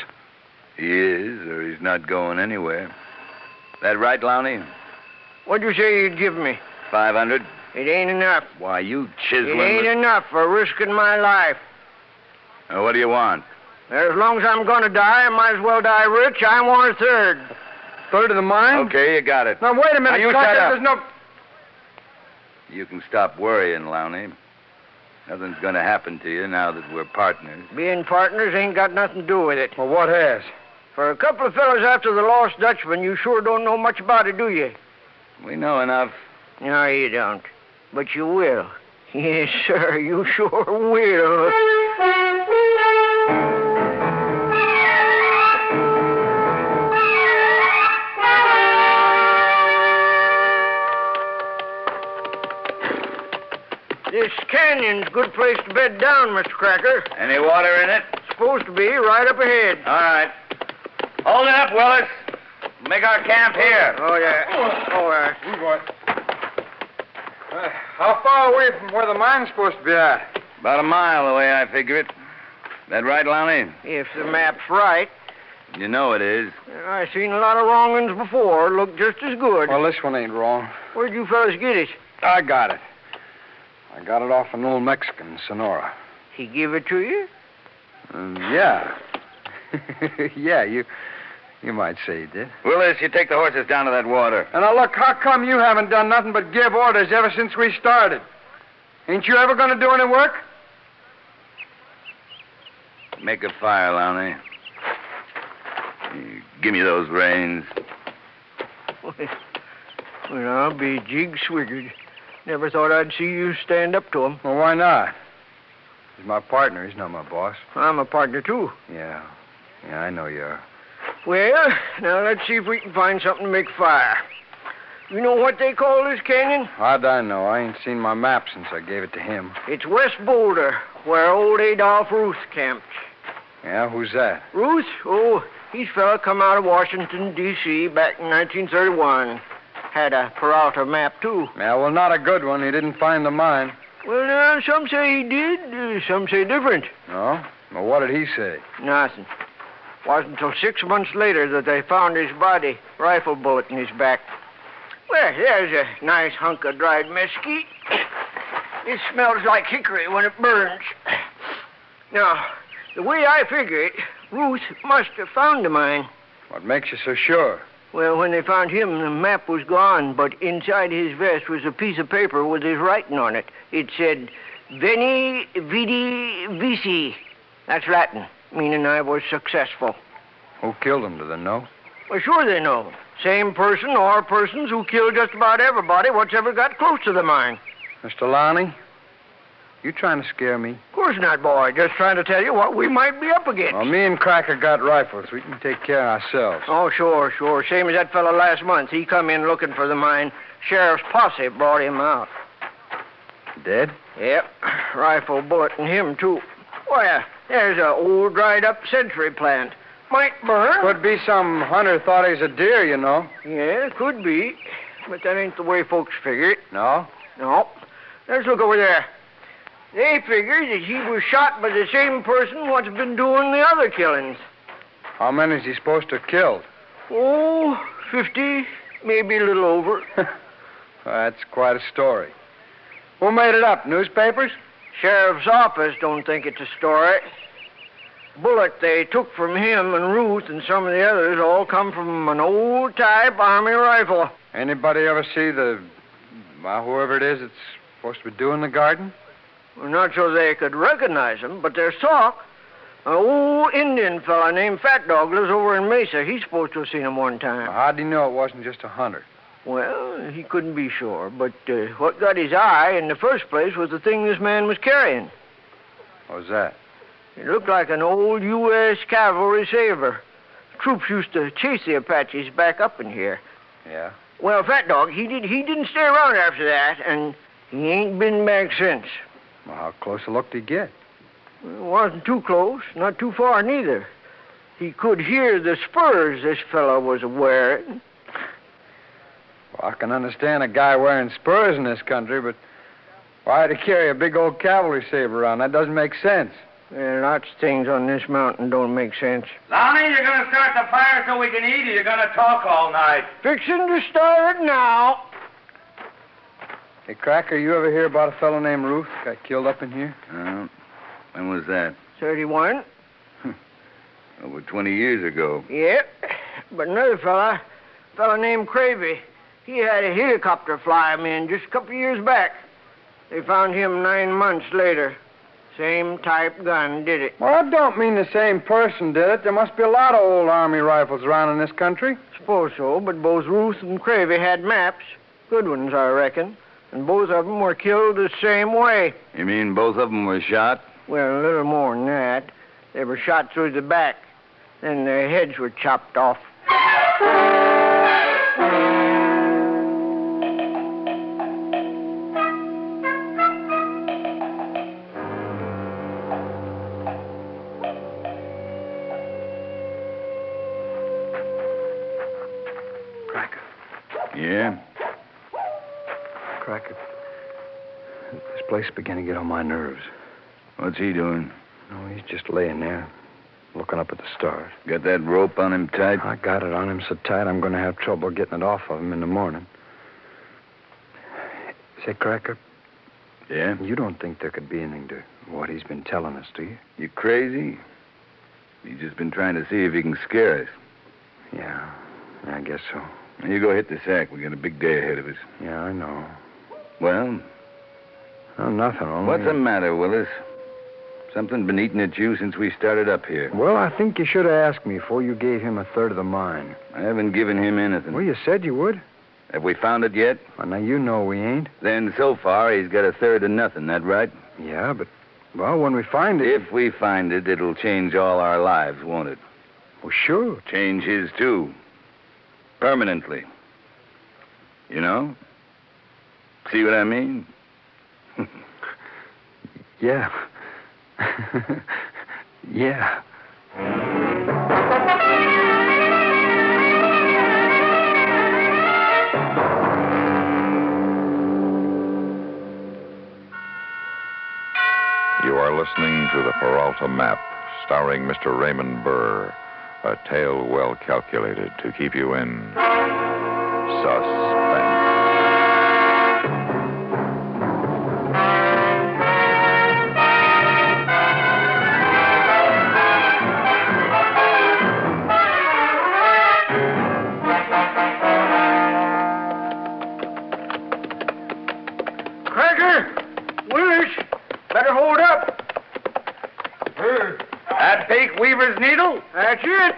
He is, or he's not going anywhere. That right, Lowney? What'd you say you'd give me? 500. It ain't enough. Why, you chiseling... It ain't enough for risking my life. What do you want? As long as I'm gonna die, I might as well die rich. I want a third. Third of the mine? Okay, you got it. Now, wait a minute. Now, you shut up. There's no... You can stop worrying, Lowney. Nothing's going to happen to you now that we're partners. Being partners ain't got nothing to do with it. Well, what has? For a couple of fellows after the lost Dutchman, you sure don't know much about it, do you? We know enough. No, you don't. But you will. Yes, sir, you sure will. canyon's a good place to bed down, Mr. Cracker. Any water in it? Supposed to be right up ahead. All right. Hold it up, Willis. Make our camp here. Oh, yeah. Oh, Move on. How far away from where the mine's supposed to be at? About a mile the way I figure it. That right, Lonnie? If the map's right. You know it is. I've seen a lot of wrong ones before. Look just as good. Well, this one ain't wrong. Where'd you fellas get it? I got it. I got it off an old Mexican in Sonora. He give it to you? Yeah. Yeah, you might say he did. Willis, you take the horses down to that water. And now, look, how come you haven't done nothing but give orders ever since we started? Ain't you ever going to do any work? Make a fire, Lonnie. Give me those reins. Well, I'll be jig-swiggered. Never thought I'd see you stand up to him. Well, why not? He's my partner. He's not my boss. I'm a partner, too. Yeah, I know you are. Well, now let's see if we can find something to make fire. You know what they call this canyon? How'd I know? I ain't seen my map since I gave it to him. It's West Boulder, where old Adolph Ruth camped. Yeah, who's that? Ruth? Oh, he's a fella come out of Washington, D.C. back in 1931. Had a Paralta Map, too. Yeah, well, not a good one. He didn't find the mine. Well, some say he did, some say different. No? Well, what did he say? Nothing. Wasn't until 6 months later that they found his body, rifle bullet in his back. Well, there's a nice hunk of dried mesquite. It smells like hickory when it burns. Now, the way I figure it, Ruth must have found the mine. What makes you so sure? Well, when they found him, the map was gone, but inside his vest was a piece of paper with his writing on it. It said, Veni, Vidi, Vici. That's Latin, meaning I was successful. Who killed him, do they know? Well, sure they know. Same person or persons who killed just about everybody what's ever got close to the mine. Mr. Lonnie, you trying to scare me? Of course not, boy. Just trying to tell you what we might be up against. Well, me and Cracker got rifles. We can take care of ourselves. Oh, sure. Same as that fella last month. He come in looking for the mine. Sheriff's posse brought him out. Dead? Yep. Rifle bullet in him, too. Well, there's an old dried-up century plant. Might burn. Could be some hunter thought he's a deer, you know. Yeah, could be. But that ain't the way folks figure it. No? No. Let's look over there. They figure that he was shot by the same person what's been doing the other killings. How many is he supposed to have killed? Oh, 50, maybe a little over. That's quite a story. Who made it up? Newspapers? Sheriff's office don't think it's a story. Bullet they took from him and Ruth and some of the others all come from an old-type Army rifle. Anybody ever see whoever it is that's supposed to be doing the garden? Well, not so they could recognize him, but their stock. An old Indian fella named Fat Dog lives over in Mesa. He's supposed to have seen him one time. Well, how'd he know it wasn't just a hunter? Well, he couldn't be sure, but what got his eye in the first place was the thing this man was carrying. What was that? It looked like an old U.S. cavalry saber. Troops used to chase the Apaches back up in here. Yeah? Well, Fat Dog, he didn't stay around after that, and he ain't been back since. Well, how close a look did he get? It wasn't too close, not too far neither. He could hear the spurs this fellow was wearing. Well, I can understand a guy wearing spurs in this country, but why'd he carry a big old cavalry saber around? That doesn't make sense. Lots of things on this mountain don't make sense. Lonnie, you're going to start the fire so we can eat, or you're going to talk all night? Fixing to start it now. Hey, Cracker, you ever hear about a fellow named Ruth got killed up in here? When was that? 31. Over 20 years ago. Yep. But another fella named Cravey, he had a helicopter fly him in just a couple of years back. They found him 9 months later. Same type gun did it. Well, that don't mean the same person did it. There must be a lot of old Army rifles around in this country. Suppose so, but both Ruth and Cravey had maps. Good ones, I reckon. And both of them were killed the same way. You mean both of them were shot? Well, a little more than that. They were shot through the back. Then their heads were chopped off. Yeah? Cracker, this place is beginning to get on my nerves. What's he doing? No, he's just laying there, looking up at the stars. Got that rope on him tight? I got it on him so tight I'm going to have trouble getting it off of him in the morning. Say, Cracker. Yeah? You don't think there could be anything to what he's been telling us, do you? You crazy? He's just been trying to see if he can scare us. Yeah, I guess so. Now you go hit the sack. We got a big day ahead of us. Yeah, I know. Well? Oh, nothing, only... What's the matter, Willis? Something been eating at you since we started up here. Well, I think you should have asked me before you gave him a third of the mine. I haven't given him anything. Well, you said you would. Have we found it yet? Well, now you know we ain't. Then so far he's got a third of nothing, that right? Yeah, but, well, when we find it... If we find it, it'll change all our lives, won't it? Well, sure. Change his, too. Permanently. You know? See what I mean? Yeah. Yeah. You are listening to the Paralta Map, starring Mr. Raymond Burr, a tale well calculated to keep you in suspense. Cracker! Willis! Better hold up. That Peak Weaver's Needle? That's it.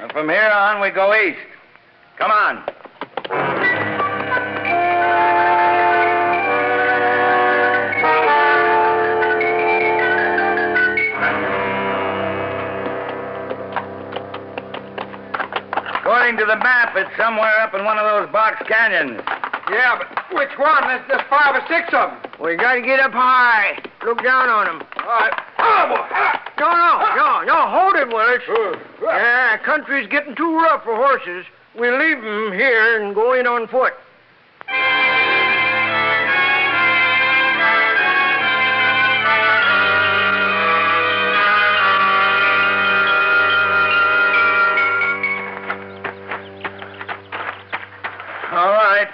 And from here on, we go east. Come on. According to the map, it's somewhere up in one of those box canyons. Yeah, but which one? There's 5 or 6 of them. We got to get up high. Look down on them. All right. Oh, boy. No, hold it, Willis. Yeah, country's getting too rough for horses. We'll leave them here and go in on foot. All right.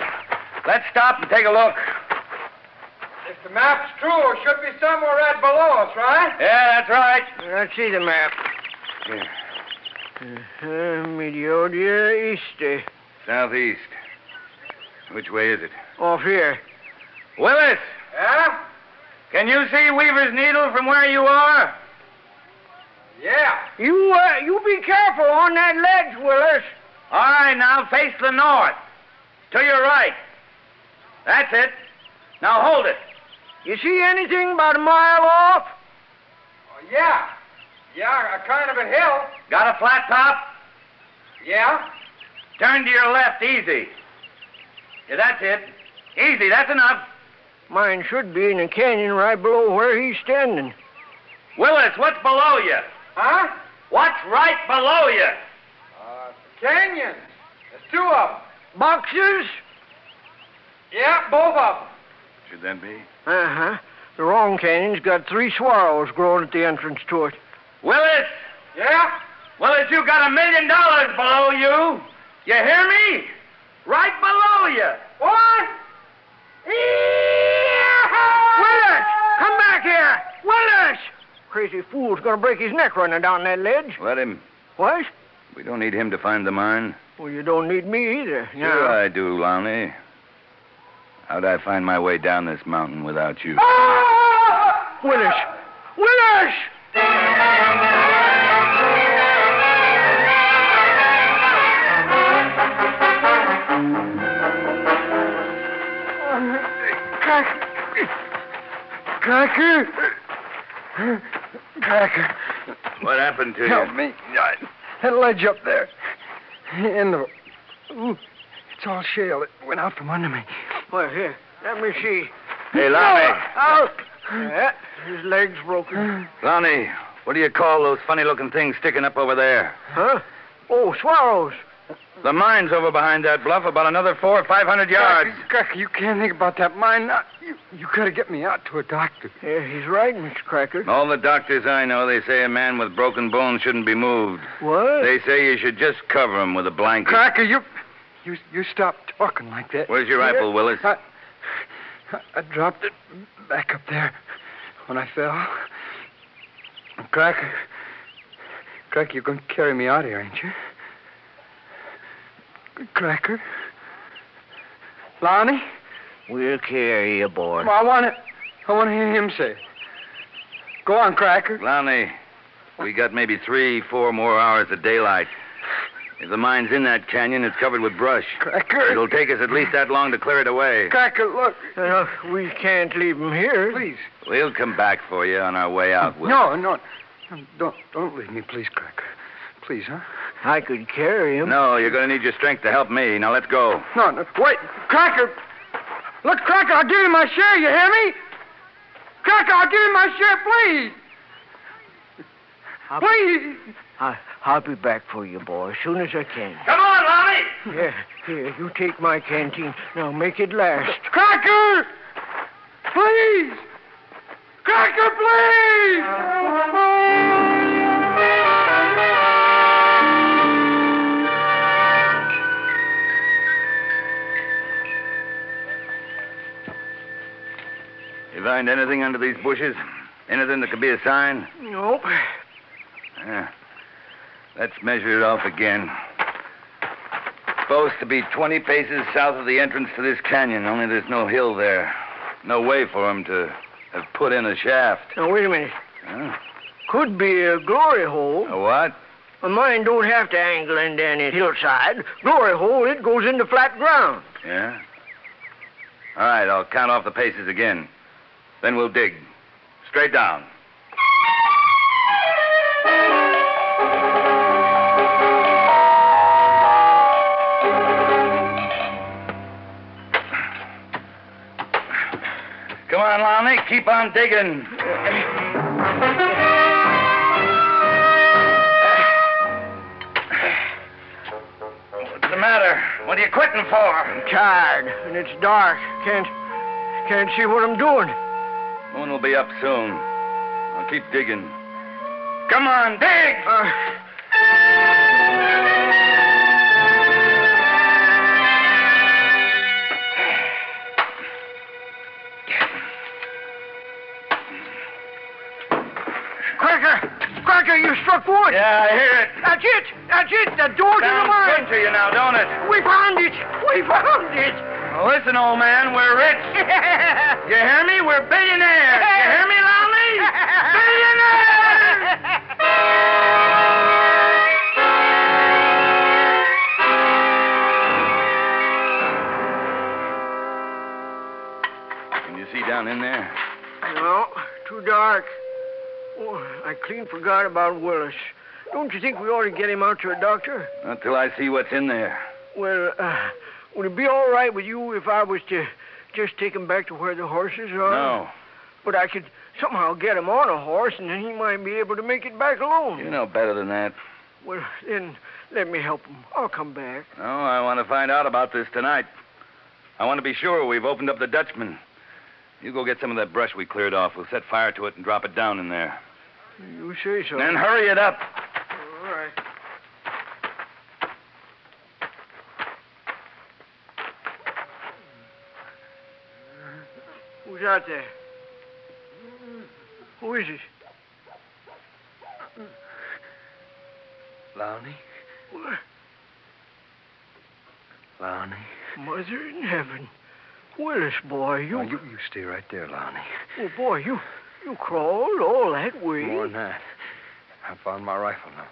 Let's stop and take a look. If the map's true, it should be somewhere right below us, right? Yeah, that's right. Let's see the map. Medio East. Southeast. Which way is it? Off here. Willis! Yeah? Can you see Weaver's Needle from where you are? Yeah. You be careful on that ledge, Willis. All right, now face the north. To your right. That's it. Now hold it. You see anything about a mile off? Oh, yeah. Yeah, a kind of a hill. Got a flat top? Yeah. Turn to your left, easy. Yeah, that's it. Easy, that's enough. Mine should be in a canyon right below where he's standing. Willis, what's below you? Huh? What's right below you? Canyons. There's 2 of them. Boxes? Yeah, both of them. Should that be? Uh-huh. The wrong canyon's got 3 swallows growing at the entrance to it. Willis! Yeah? Willis, you got $1 million below you. You hear me? Right below you. What? Willis! Come back here! Willis! Crazy fool's gonna break his neck running down that ledge. Let him. What? We don't need him to find the mine. Well, you don't need me either. Sure I do, Lowney. How'd I find my way down this mountain without you? Willis! Willis! Cracker. What happened to you? Help me. That ledge up there. Ooh, it's all shale. It went out from under me. Well, here, let me see. Hey, Lowney. Out. Yeah, his leg's broken. Lowney, what do you call those funny-looking things sticking up over there? Huh? Oh, swallows. The mine's over behind that bluff, about another 400 or 500 yards. Cracker, you can't think about that mine now. You gotta get me out to a doctor. Yeah, he's right, Mr. Cracker. All the doctors I know, they say a man with broken bones shouldn't be moved. What? They say you should just cover him with a blanket. Cracker, you stop talking like that. Where's your rifle, Willis? I dropped it back up there when I fell. Cracker, you're going to carry me out here, ain't you? Cracker? Lonnie? We'll carry you, boy. Well, I want to hear him say it. Go on, Cracker. Lonnie, we got maybe 3-4 more hours of daylight. If the mine's in that canyon, it's covered with brush. Cracker. It'll take us at least that long to clear it away. Cracker, look. We can't leave him here. Please. We'll come back for you on our way out. No. Don't leave me, please, Cracker. Please, huh? I could carry him. No, you're going to need your strength to help me. Now, let's go. No, wait. Cracker. Look, Cracker, I'll give you my share, you hear me? Cracker, I'll give you my share, please. Please. I'll be back for you, boy, as soon as I can. Come on, Lonnie! Yeah, here, you take my canteen. Now, make it last. Cracker! Please! Cracker, please! You find anything under these bushes? Anything that could be a sign? Nope. Yeah. Let's measure it off again. Supposed to be 20 paces south of the entrance to this canyon, only there's no hill there. No way for him to have put in a shaft. Now, wait a minute. Huh? Could be a glory hole. A what? A mine don't have to angle into any hillside. Glory hole, it goes into flat ground. Yeah? All right, I'll count off the paces again. Then we'll dig. Straight down. Come on, Lonnie. Keep on digging. What's the matter? What are you quitting for? I'm tired, and it's dark. Can't see what I'm doing. Moon will be up soon. I'll keep digging. Come on, dig! Cracker, you struck wood. Yeah, I hear it. That's it. The door to the Sounds mine. good to you now, don't it? We found it. Well, listen, old man, we're rich. You hear me? We're billionaires. You hear me, Lonnie? Billionaires! Can you see down in there? No, too dark. Oh, I clean forgot about Willis. Don't you think we ought to get him out to a doctor? Not till I see what's in there. Well, would it be all right with you if I was to just take him back to where the horses are? No. But I could somehow get him on a horse, and then he might be able to make it back alone. You know better than that. Well, then let me help him. I'll come back. No, I want to find out about this tonight. I want to be sure we've opened up the Dutchman. You go get some of that brush we cleared off. We'll set fire to it and drop it down in there. You say so. Then hurry it up. All right. Who's out there? Who is it? Lonnie? What? Lonnie? Mother in heaven. Willis, boy, you... You stay right there, Lonnie. Oh, boy, you crawled all that way. More than that. I found my rifle now.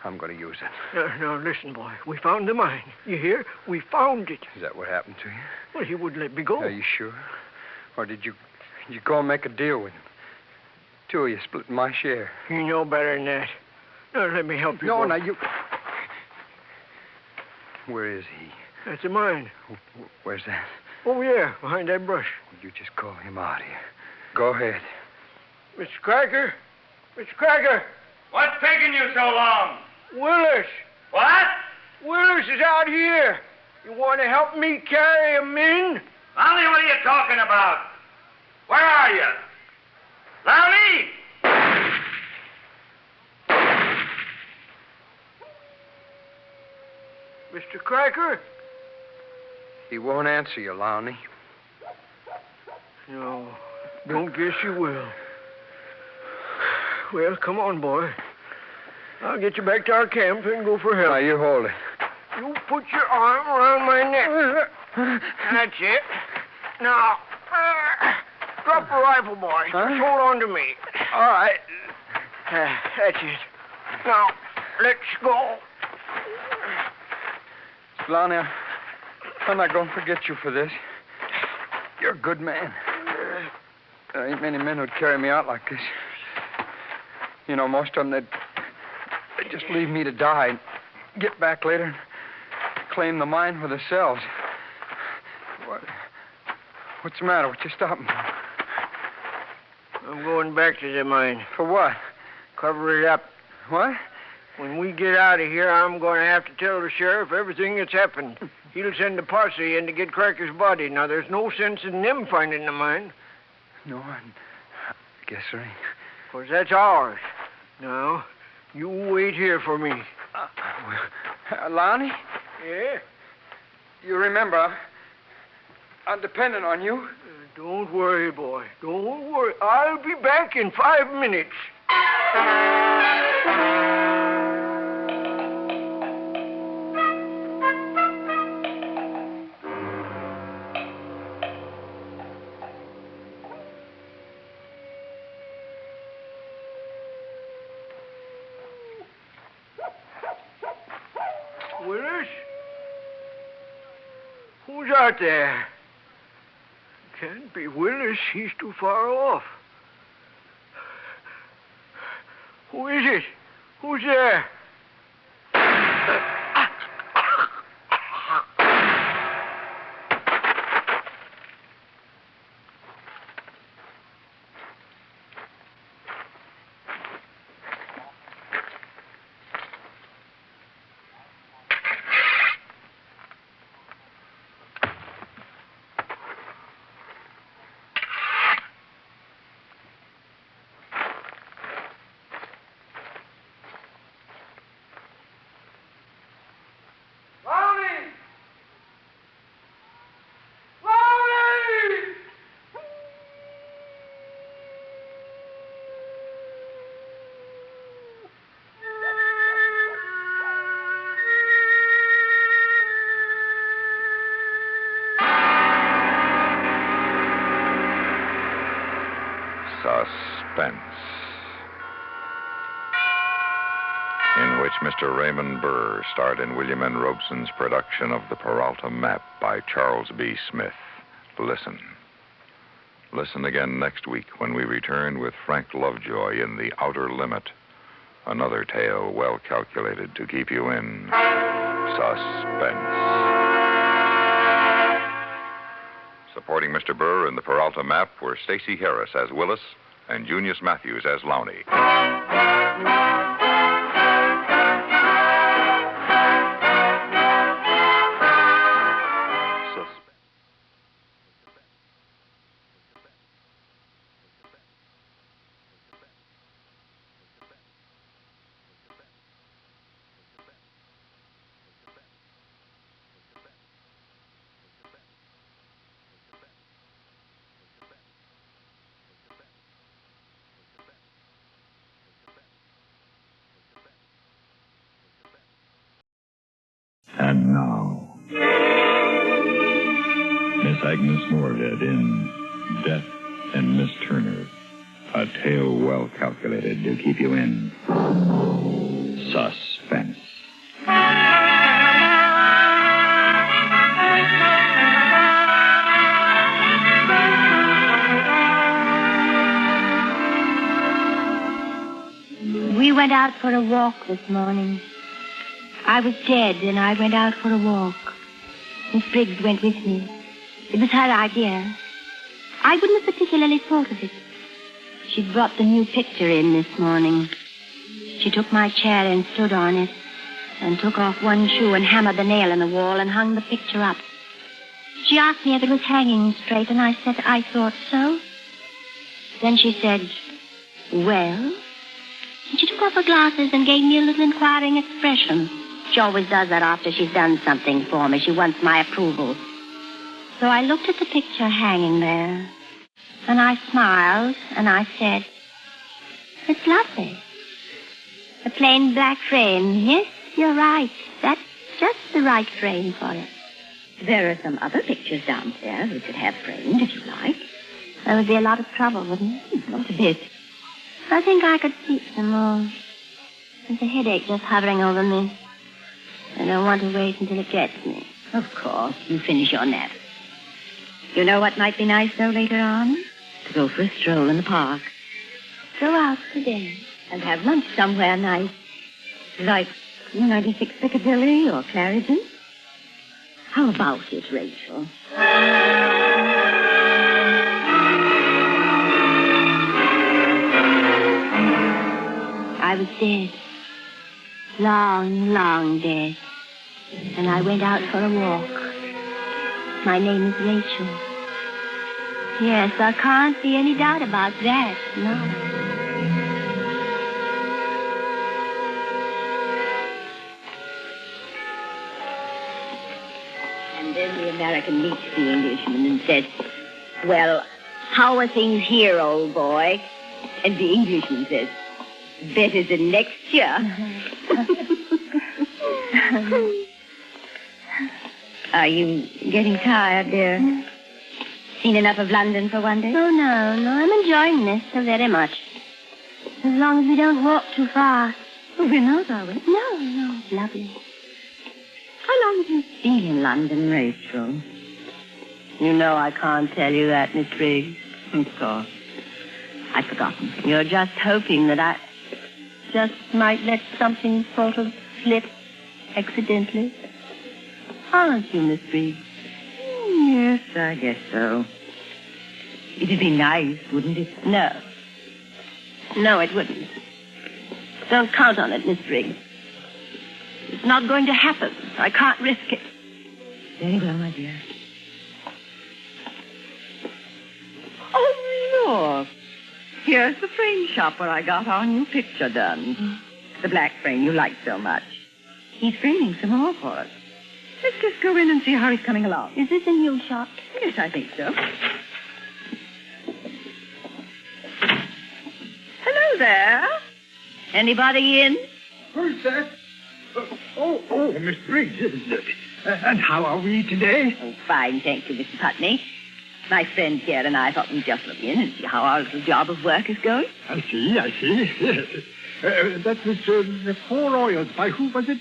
I'm going to use it. Now, listen, boy. We found the mine. You hear? We found it. Is that what happened to you? Well, he wouldn't let me go. Are you sure? Or did you go and make a deal with him? Two of you split my share. You know better than that. Now, let me help you. No, boy. now you... Where is he? That's the mine. Where's that? Over there, behind that brush. You just call him out here. Go ahead. Mr. Cracker? Mr. Cracker? What's taking you so long? Willis! What? Willis is out here. You want to help me carry him in? Lowney, what are you talking about? Where are you? Lowney! Mr. Cracker? He won't answer you, Lowney. No, don't guess you will. Well, come on, boy. I'll get you back to our camp and go for help. Now, you hold it. You put your arm around my neck. That's it. Now, drop the rifle, boy. Huh? Just hold on to me. All right. That's it. Now, let's go. Lowney, I'm not going to forget you for this. You're a good man. There ain't many men who'd carry me out like this. You know, most of them, they'd just leave me to die and get back later and claim the mine for themselves. What's the matter? What you stopping for? I'm going back to the mine. For what? Cover it up. What? When we get out of here, I'm going to have to tell the sheriff everything that's happened. He'll send a posse in to get Cracker's body. Now, there's no sense in them finding the mine. No, I guess there ain't. Of course, that's ours. Now, you wait here for me. Lonnie? Yeah? You remember, I'm dependent on you. Don't worry, boy. Don't worry. I'll be back in 5 minutes. Willis? Who's out there? Can't be Willis. He's too far off. Who is it? Who's there? Suspense, in which Mr. Raymond Burr starred in William N. Robeson's production of The Paralta Map by Charles B. Smith. Listen. Listen again next week when we return with Frank Lovejoy in The Outer Limit, another tale well calculated to keep you in suspense. Supporting Mr. Burr in The Paralta Map were Stacey Harris as Willis and Junius Matthews as Lowney. And now, Miss Agnes Moorehead in Death and Miss Turner, a tale well calculated to keep you in suspense. We went out for a walk this morning. I was dead, and I went out for a walk. Miss Briggs went with me. It was her idea. I wouldn't have particularly thought of it. She'd brought the new picture in this morning. She took my chair and stood on it, and took off one shoe and hammered the nail in the wall and hung the picture up. She asked me if it was hanging straight, and I said I thought so. Then she said, well? And she took off her glasses and gave me a little inquiring expression. She always does that after she's done something for me. She wants my approval. So I looked at the picture hanging there, and I smiled, and I said, it's lovely. A plain black frame. Yes, you're right. That's just the right frame for it. There are some other pictures downstairs we could have framed, if you like. There would be a lot of trouble, wouldn't it? Not a bit. I think I could sleep some more. There's a headache just hovering over me. I don't want to wait until it gets me. Of course. You finish your nap. You know what might be nice, though, later on? To go for a stroll in the park. Go out today. And have lunch somewhere nice. Like 96 Piccadilly or Clarendon. How about it, Rachel? I was dead. Long, long dead. And I went out for a walk. My name is Rachel. Yes, there can't be any doubt about that, no. And then the American meets the Englishman and says, well, how are things here, old boy? And the Englishman says, better than next year. Are you getting tired, dear? Seen enough of London for one day? Oh, no. I'm enjoying this so very much. As long as we don't walk too fast. Oh, we're not, are we? No, it's lovely. How long have you been in London, Rachel? You know I can't tell you that, Miss Briggs. Of course. I've forgotten. You're just hoping that I just might let something sort of slip accidentally. Aren't you, Miss Briggs? Yes, I guess so. It'd be nice, wouldn't it? No, it wouldn't. Don't count on it, Miss Briggs. It's not going to happen. I can't risk it. Very well, my dear. Oh, look. Here's the frame shop where I got our new picture done. The black frame you like so much. He's framing some more for us. Let's just go in and see how he's coming along. Is this a new shop? Yes, I think so. Hello there. Anybody in? Who's that? Oh, Miss Briggs. And how are we today? Oh, fine, thank you, Mr. Putney. My friend here and I thought we'd just look in and see how our little job of work is going. I see. Yes. That was the Four Oils. By who was it?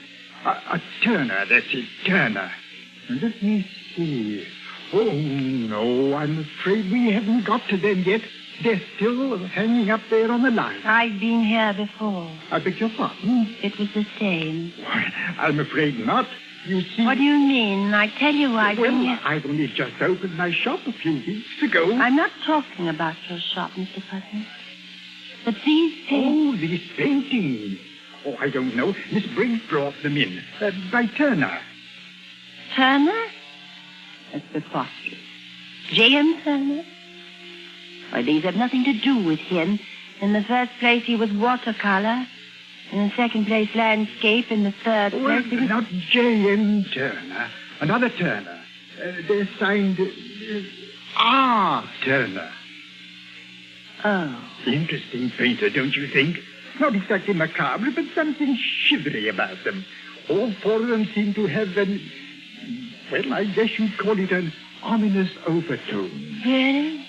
Turner, that's it, Turner. Let me see. Oh, no, I'm afraid we haven't got to them yet. They're still hanging up there on the line. I've been here before. I beg your pardon? It was the same. Why, I'm afraid not. You see... What do you mean? I tell you I've been here... I've only just opened my shop a few weeks ago. I'm not talking about your shop, Mr. Putney. But these paintings... Oh, these paintings. Oh, I don't know. Miss Briggs brought them in. By Turner. Turner? That's preposterous. J.M. Turner? Why, these have nothing to do with him. In the first place, he was watercolor. In the second place, landscape. In the third place, he was... Not J.M. Turner. Another Turner. They're signed... Turner. Oh. Interesting painter, don't you think? Not exactly macabre, but something shivery about them. All four of them seem to have an... Well, I guess you'd call it an ominous overtone. Really?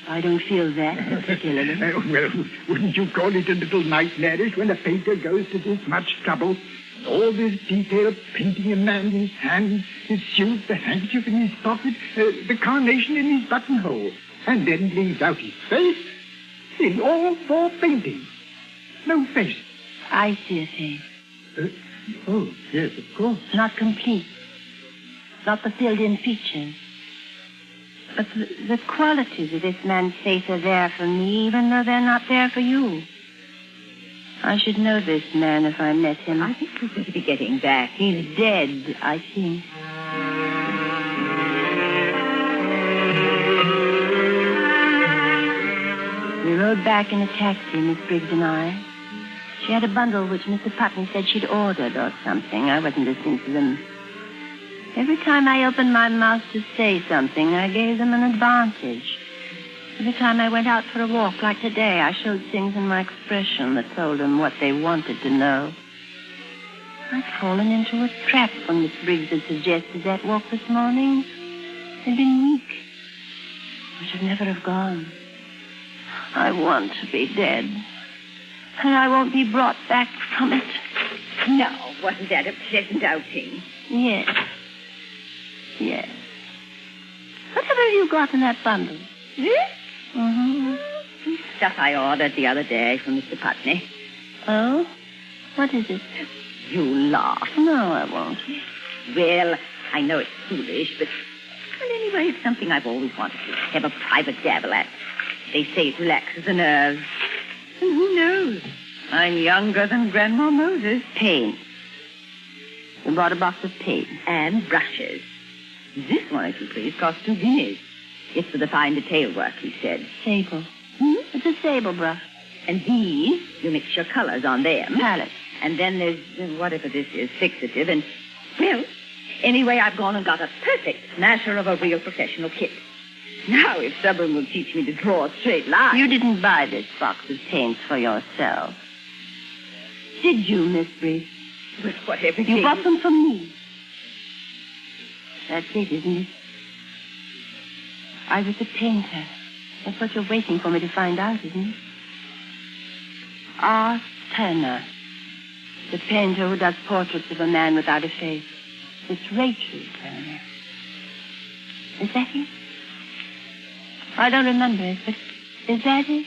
I don't feel that particularly. Well, wouldn't you call it a little nightmarish when a painter goes to this much trouble? All this detailed painting a man in his hand, his suit, the handkerchief in his pocket, the carnation in his buttonhole, and then leaves out his face in all four paintings. No face. I see a face. Oh, yes, of course. Not complete. Not the filled-in features. But the qualities of this man's face are there for me, even though they're not there for you. I should know this man if I met him. I think we'd better be getting back. He's dead, I think. We rode back in a taxi, Miss Briggs and I. She had a bundle which Mr. Putney said she'd ordered or something. I wasn't listening to them. Every time I opened my mouth to say something, I gave them an advantage. Every time I went out for a walk, like today, I showed things in my expression that told them what they wanted to know. I'd fallen into a trap when Miss Briggs had suggested that walk this morning. I'd been weak. I should never have gone. I want to be dead. And I won't be brought back from it. No, wasn't that a pleasant outing? Yes. Yes. Whatever have you got in that bundle? This? Mm-hmm. Stuff I ordered the other day from Mr. Putney. Oh? What is it? You laugh. No, I won't. Well, I know it's foolish, but... Well, anyway, it's something I've always wanted to have a private dabble at. They say it relaxes the nerves. And who knows? I'm younger than Grandma Moses. Paint. We bought a box of paint. And brushes. This one, if you please, costs 2 guineas. It's for the fine detail work, he said. Sable. It's a sable brush. And these, you mix your colors on them. Palette. And then there's, whatever this is, fixative. And, well, anyway, I've gone and got a perfect smasher of a real professional kit. Now, if someone will teach me to draw a straight line... You didn't buy this box of paints for yourself. Did you, Miss Briggs? Well, whatever you bought them for me. That's it, isn't it? I was a painter. That's what you're waiting for me to find out, isn't it? R. Turner. The painter who does portraits of a man without a face. It's Rachel Turner. Is that it? I don't remember it, but is that it?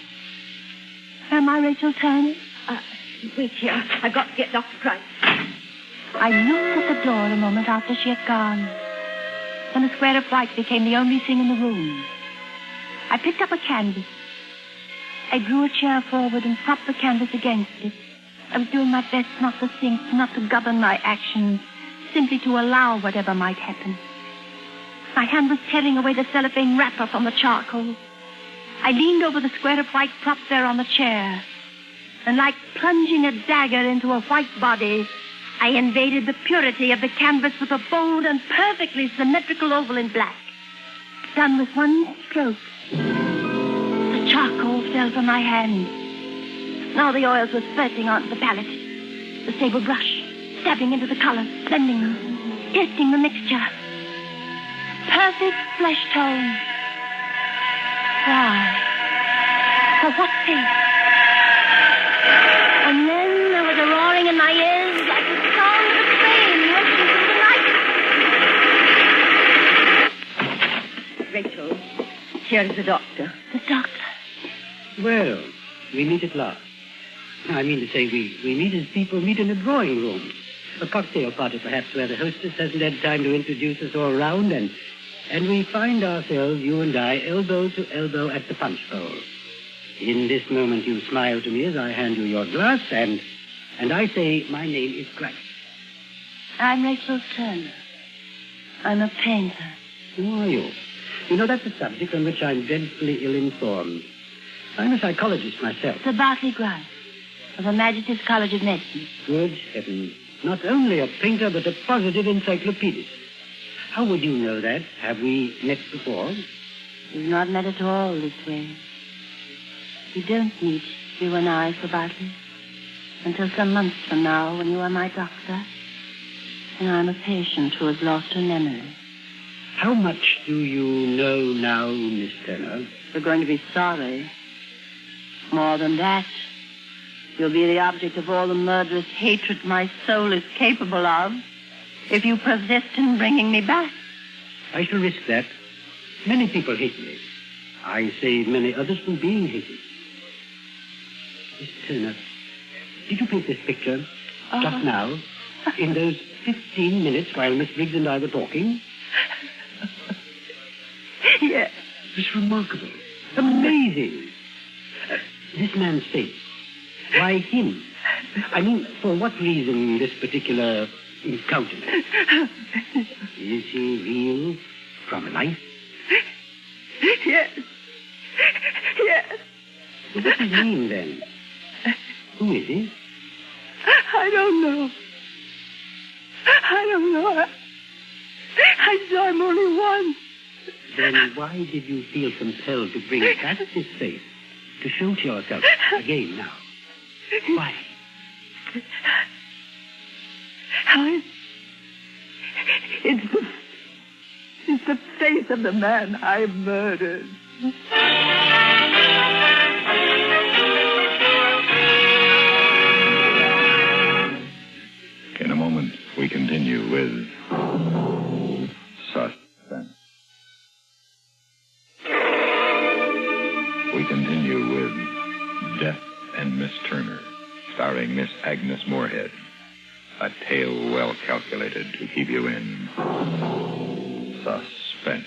Am I Rachel Turner? Wait here. I've got to get Dr. Price. I looked at the door a moment after she had gone. Then a square of white became the only thing in the room. I picked up a canvas. I drew a chair forward and propped the canvas against it. I was doing my best not to think, not to govern my actions, simply to allow whatever might happen. My hand was tearing away the cellophane wrapper from the charcoal. I leaned over the square of white propped there on the chair. And like plunging a dagger into a white body, I invaded the purity of the canvas with a bold and perfectly symmetrical oval in black. Done with one stroke. The charcoal fell from my hand. Now the oils were spurting onto the palette. The sable brush, stabbing into the colors, blending them, tasting the mixture. Perfect flesh tone. Why? For what sake? And then there was a roaring in my ears like the sound of a train rushing through the night. Rachel, here is the doctor. The doctor? Well, we meet at last. I mean to say, we meet as people meet in a drawing room. A cocktail party, perhaps, where the hostess hasn't had time to introduce us all round, and we find ourselves, you and I, elbow to elbow at the punch bowl. In this moment, you smile to me as I hand you your glass, and I say, my name is Christ. I'm Rachel Turner. I'm a painter. Who are you? You know, that's a subject on which I'm dreadfully ill-informed. I'm a psychologist myself. Sir Bartley Grice, of Her Majesty's College of Medicine. Good heavens. Not only a painter, but a positive encyclopedist. How would you know that? Have we met before? We've not met at all this way. We don't meet, you and I, Sir Bartley, until some months from now when you are my doctor and I'm a patient who has lost her memory. How much do you know now, Miss Turner? You're going to be sorry. More than that, you'll be the object of all the murderous hatred my soul is capable of if you persist in bringing me back. I shall risk that. Many people hate me. I save many others from being hated. Miss Turner, did you paint this picture just now, in those 15 minutes while Miss Briggs and I were talking? Yes. It's remarkable. Amazing. This man's face. Why him? I mean, for what reason this particular countenance? Is he real from life? Yes. Yes. What does he mean, then? Who is he? I don't know. I don't know. I saw him only once. Then why did you feel compelled to bring back his face, to show to yourself again now? Why? It's the face of the man I murdered. In a moment, we continue with Suspense. We continue with Death and Miss Turner, starring Miss Agnes Moorehead. A tale well calculated to keep you in suspense.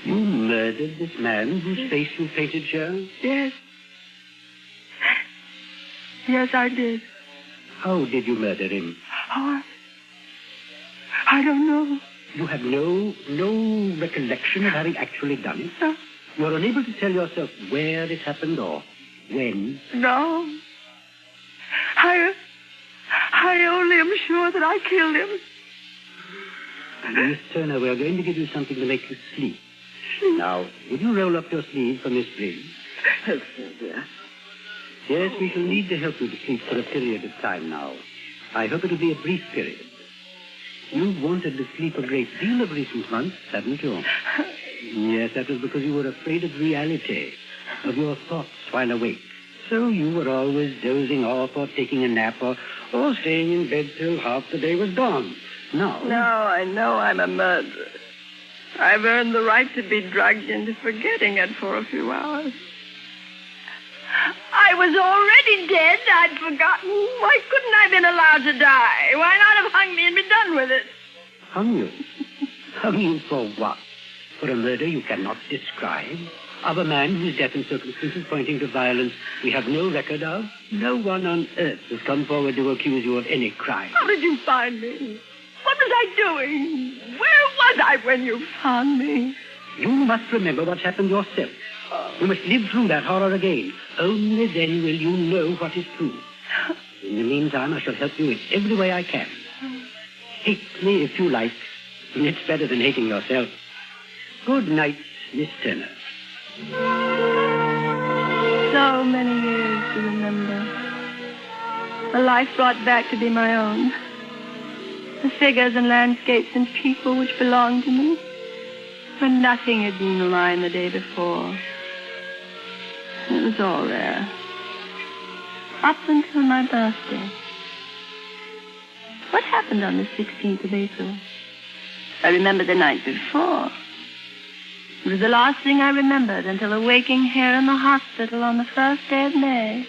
You murdered this man whose face you painted, Cheryl? Yes. Yes, I did. How did you murder him? Oh, I don't know. You have no recollection of having actually done it? No. You are unable to tell yourself where it happened or when? No. I only am sure that I killed him. Miss Turner, we are going to give you something to make you sleep. Now, would you roll up your sleeve for Miss Briggs? Yes, dear. Yes, we shall need to help you to sleep for a period of time now. I hope it will be a brief period. You've wanted to sleep a great deal of recent months, haven't you? Yes, that was because you were afraid of reality, of your thoughts while awake. So you were always dozing off or taking a nap or staying in bed till half the day was gone. Now I know I'm a murderer. I've earned the right to be drugged into forgetting it for a few hours. I was already dead. I'd forgotten. Why couldn't I have been allowed to die? Why not have hung me and be done with it? Hung you? Hung you for what? For a murder you cannot describe? Of a man whose death and circumstances pointing to violence we have no record of? No one on earth has come forward to accuse you of any crime. How did you find me? What was I doing? Where was I when you found me? You must remember what happened yourself. You must live through that horror again. Only then will you know what is true. In the meantime, I shall help you in every way I can. Hate me if you like. It's better than hating yourself. Good night, Miss Turner. So many years to remember. A life brought back to be my own. The figures and landscapes and people which belonged to me, when nothing had been mine the day before. It was all there. Up until my birthday. What happened on the 16th of April? I remember the night before. It was the last thing I remembered until awaking here in the hospital on the first day of May.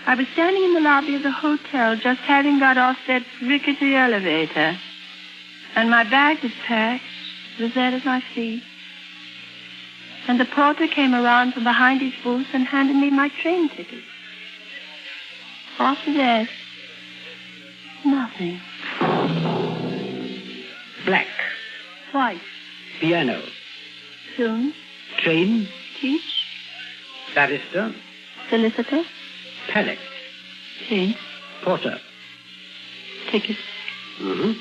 I was standing in the lobby of the hotel, just having got off that rickety elevator. And my bag was packed. It was there at my feet. And the porter came around from behind his booth and handed me my train ticket. After that, nothing. Black. White. Piano. Film. Train. Teach. Barrister. Solicitor. Pallet. Paint. Porter. Ticket. Mm-hmm.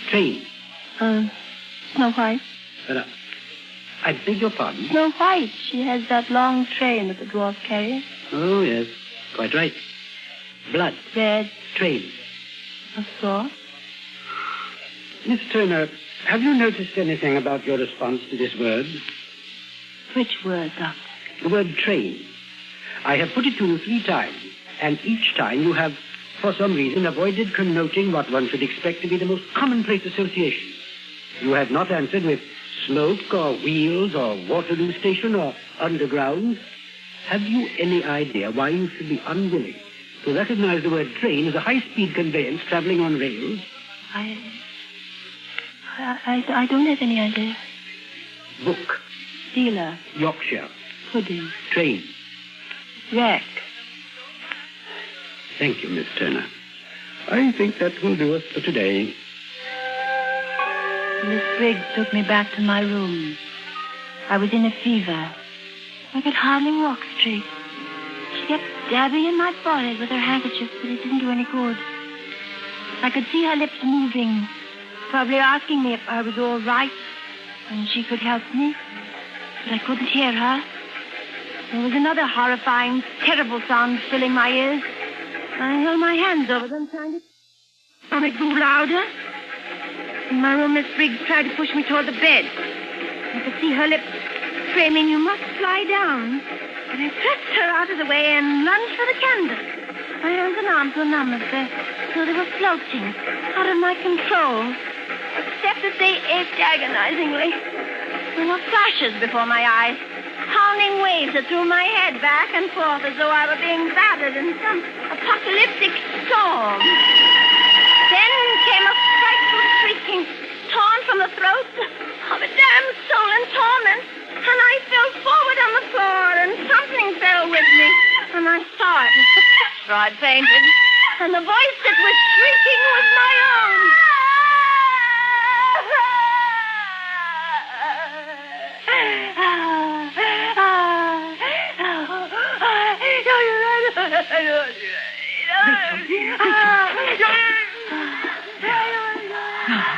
Train. Snow White. I beg your pardon? Snow White. She has that long train that the dwarf carries. Oh, yes. Quite right. Blood. Red. Train. A sword. Miss Turner, have you noticed anything about your response to this word? Which word, Doctor? The word train. I have put it to you 3 times, and each time you have, for some reason, avoided connoting what one should expect to be the most commonplace association. You have not answered with smoke or wheels or Waterloo Station or underground. Have you any idea why you should be unwilling to recognize the word train as a high-speed conveyance traveling on rails I don't have any idea. Book. Dealer. Yorkshire. Pudding. Train. Wreck. Thank you, Miss Turner. I think that will do us for today. Miss Briggs took me back to my room. I was in a fever. I could hardly walk straight. She kept dabbing in my forehead with her handkerchief, but it didn't do any good. I could see her lips moving, probably asking me if I was all right and she could help me. But I couldn't hear her. There was another horrifying, terrible sound filling my ears. I held my hands over them, trying to... And it grew louder. In my room, Miss Briggs tried to push me toward the bed. I could see her lips screaming, "You must lie down." But I pressed her out of the way and lunged for the candle. My hands and arms were numb as though they were floating, out of my control. Except that they ached agonizingly. There were flashes before my eyes, pounding waves that threw my head back and forth as though I were being battered in some apocalyptic storm. Then came a frightful shrieking, torn from the throat of a damned soul in torment. And I fell forward on the floor, and something fell with me. And I saw it was the picture I'd painted. And the voice that was shrieking was my own.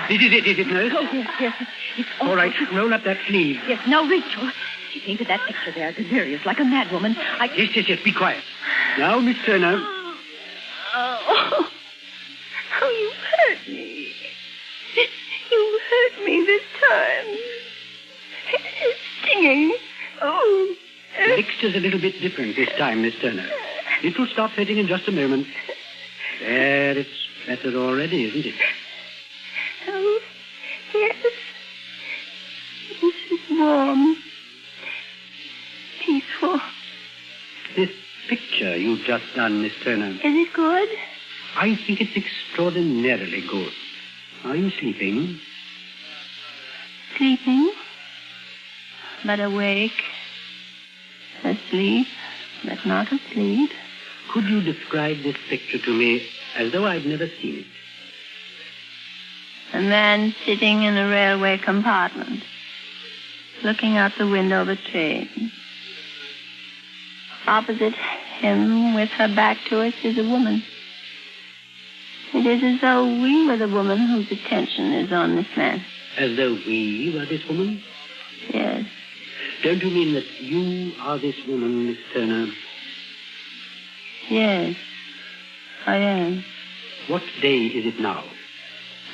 This is it, nurse? Oh, yes. It's all right, roll up that sleeve. Yes, now, Rachel. She painted that picture there, delirious, like a madwoman. Yes, be quiet. Now, Miss Turner. Oh, you hurt me. You hurt me this time. It's stinging. Oh. The mixture's a little bit different this time, Miss Turner. It will stop hurting in just a moment. There, it's better already, isn't it? Oh, yes. This is warm. Peaceful. This picture you've just done, Miss Turner. Is it good? I think it's extraordinarily good. Are you sleeping? Sleeping, but awake. Asleep, but not asleep. Could you describe this picture to me as though I'd never seen it? A man sitting in a railway compartment, looking out the window of a train. Opposite him, with her back to us, is a woman. It is as though we were the woman whose attention is on this man. As though we were this woman? Yes. Don't you mean that you are this woman, Miss Turner? Yes, I am. What day is it now?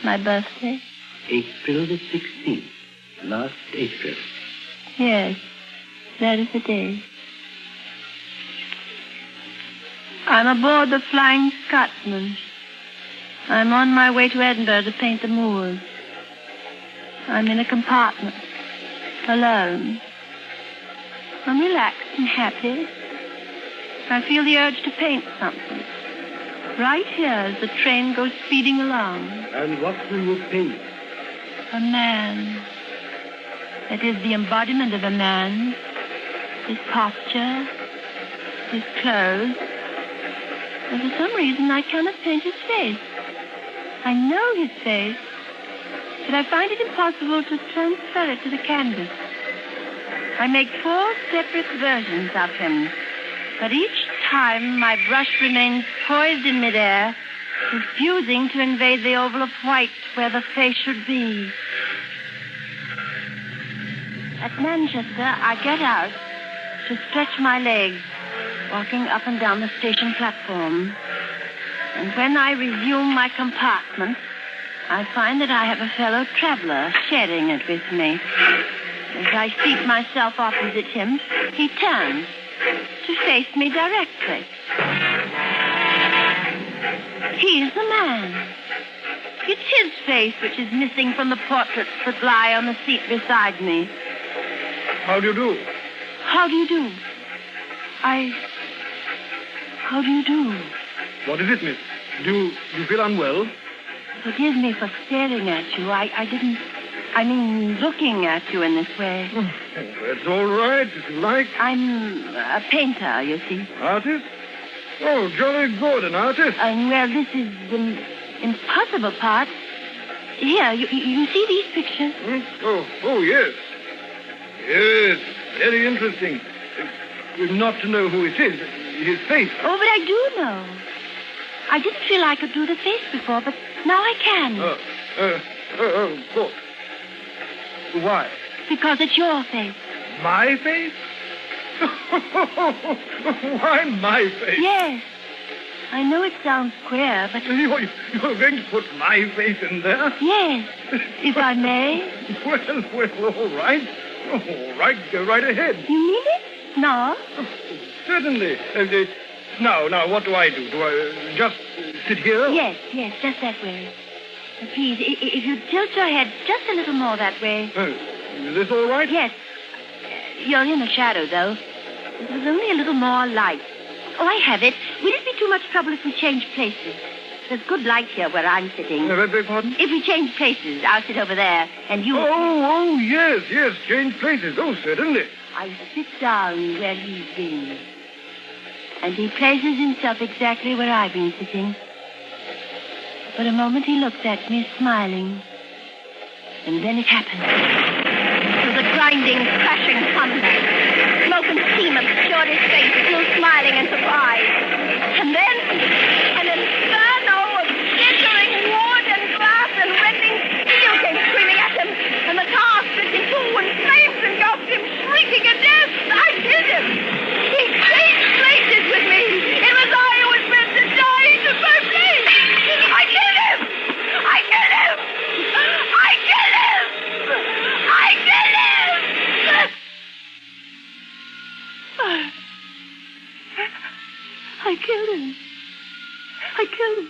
My birthday? April the 16th. Last April. Yes, that is the day. I'm aboard the Flying Scotsman. I'm on my way to Edinburgh to paint the moors. I'm in a compartment, alone. I'm relaxed and happy. I feel the urge to paint something. Right here as the train goes speeding along. And what will you paint? A man. It is the embodiment of a man. His posture, his clothes. And for some reason, I cannot paint his face. I know his face, but I find it impossible to transfer it to the canvas. I make 4 separate versions of him, but each time my brush remains poised in midair, refusing to invade the oval of white where the face should be. At Manchester, I get out to stretch my legs, walking up and down the station platform. And when I resume my compartment, I find that I have a fellow traveler sharing it with me. As I seat myself opposite him, he turns to face me directly. He is the man. It's his face which is missing from the portraits that lie on the seat beside me. How do you do? How do you do? How do you do? What is it, miss? Do you feel unwell? Forgive me for staring at you. I didn't... I mean, looking at you in this way. That's all right, if you like. I'm a painter, you see. Artist? Oh, jolly good, an artist. Well, this is the impossible part. Here, you see these pictures? Oh, yes. Yes, very interesting. Not to know who it is, his face. Oh, but I do know. I didn't feel I could do the face before, but now I can. Of course. Why? Because it's your face. My face? Why my face? Yes. I know it sounds queer, but... You're going to put my face in there? Yes, if I may. Well, all right. All right, go right ahead. You mean it? No? Certainly. Now, what do I do? Do I just sit here? Yes, just that way. Please, if you tilt your head just a little more that way. Is this all right? Yes. You're in the shadow, though. There's only a little more light. Oh, I have it. Will it be too much trouble if we change places? There's good light here where I'm sitting. Beg pardon? If we change places, I'll sit over there, and you... Oh, yes, change places. Oh, certainly. I sit down where he's been. And he places himself exactly where I've been sitting. For a moment he looked at me, smiling. And then it happened. It was a grinding, crashing thunder. Smoke and steam obscured his face, still smiling and surprised. And then an inferno of glittering wood and glass and rending steel came screaming at him. And the car split in two and flames engulfed him, shrieking in death. I killed him. He changed places with me. It was I who was meant to die in the first place. I killed him. I killed him. I killed him. I killed him. I killed him. I killed him.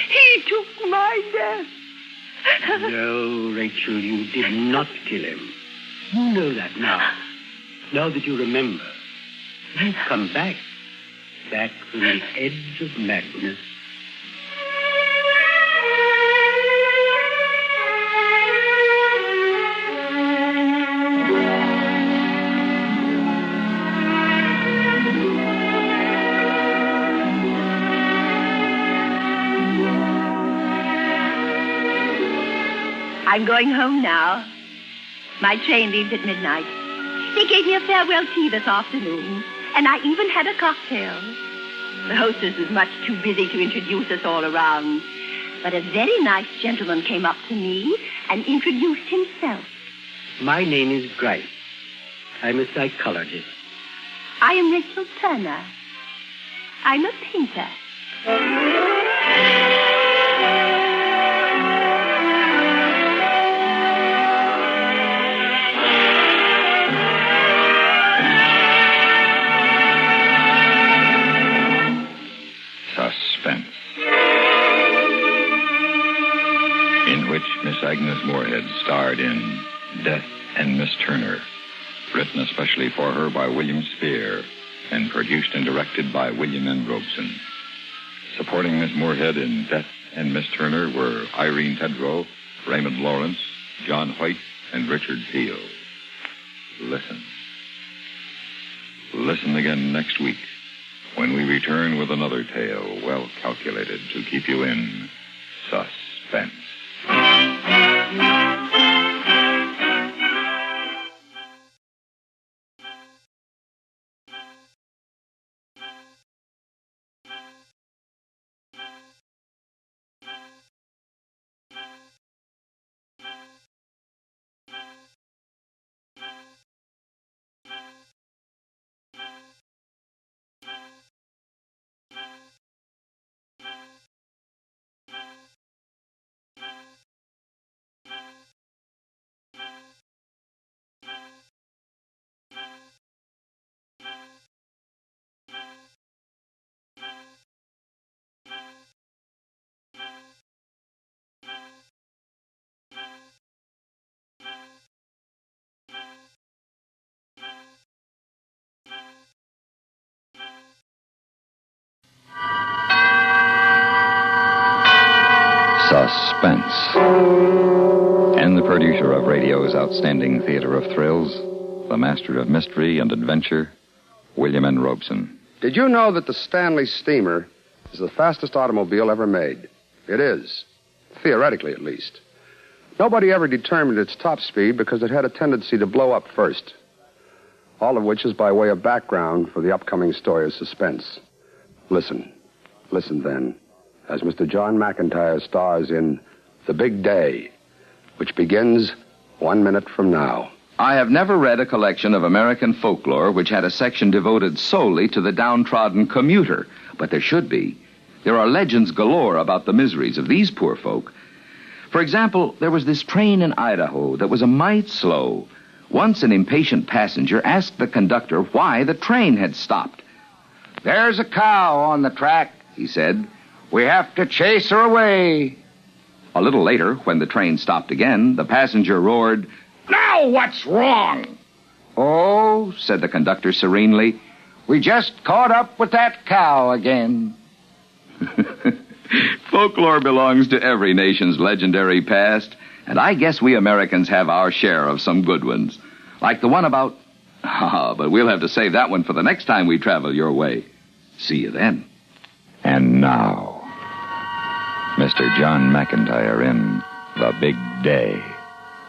He took my death. No, Rachel, you did not kill him. You know that now. Now that you remember, you've come back from the edge of madness. I'm going home now. My train leaves at midnight. They gave me a farewell tea this afternoon, and I even had a cocktail. The hostess was much too busy to introduce us all around. But a very nice gentleman came up to me and introduced himself. My name is Grice. I'm a psychologist. I am Rachel Turner. I'm a painter. Suspense, in which Miss Agnes Moorehead starred in Death and Miss Turner, written especially for her by William Spear and produced and directed by William N. Robeson. Supporting Miss Moorehead in Death and Miss Turner were Irene Tedrow, Raymond Lawrence, John Hoyt, and Richard Peel. Listen. Listen again next week, when we return with another tale well calculated to keep you in suspense. Suspense. And the producer of radio's outstanding theater of thrills, the master of mystery and adventure, William N. Robeson. Did you know that the Stanley Steamer is the fastest automobile ever made? It is. Theoretically, at least. Nobody ever determined its top speed because it had a tendency to blow up first. All of which is by way of background for the upcoming story of Suspense. Listen. Listen, then, as Mr. John McIntyre stars in The Big Day, which begins 1 minute from now. I have never read a collection of American folklore which had a section devoted solely to the downtrodden commuter, but there should be. There are legends galore about the miseries of these poor folk. For example, there was this train in Idaho that was a mite slow. Once an impatient passenger asked the conductor why the train had stopped. "There's a cow on the track," he said. "We have to chase her away." A little later, when the train stopped again, the passenger roared, "Now what's wrong?" "Oh," said the conductor serenely, "we just caught up with that cow again." Folklore belongs to every nation's legendary past, and I guess we Americans have our share of some good ones. Like the one about... but we'll have to save that one for the next time we travel your way. See you then. And now, Mr. John McIntyre in The Big Day.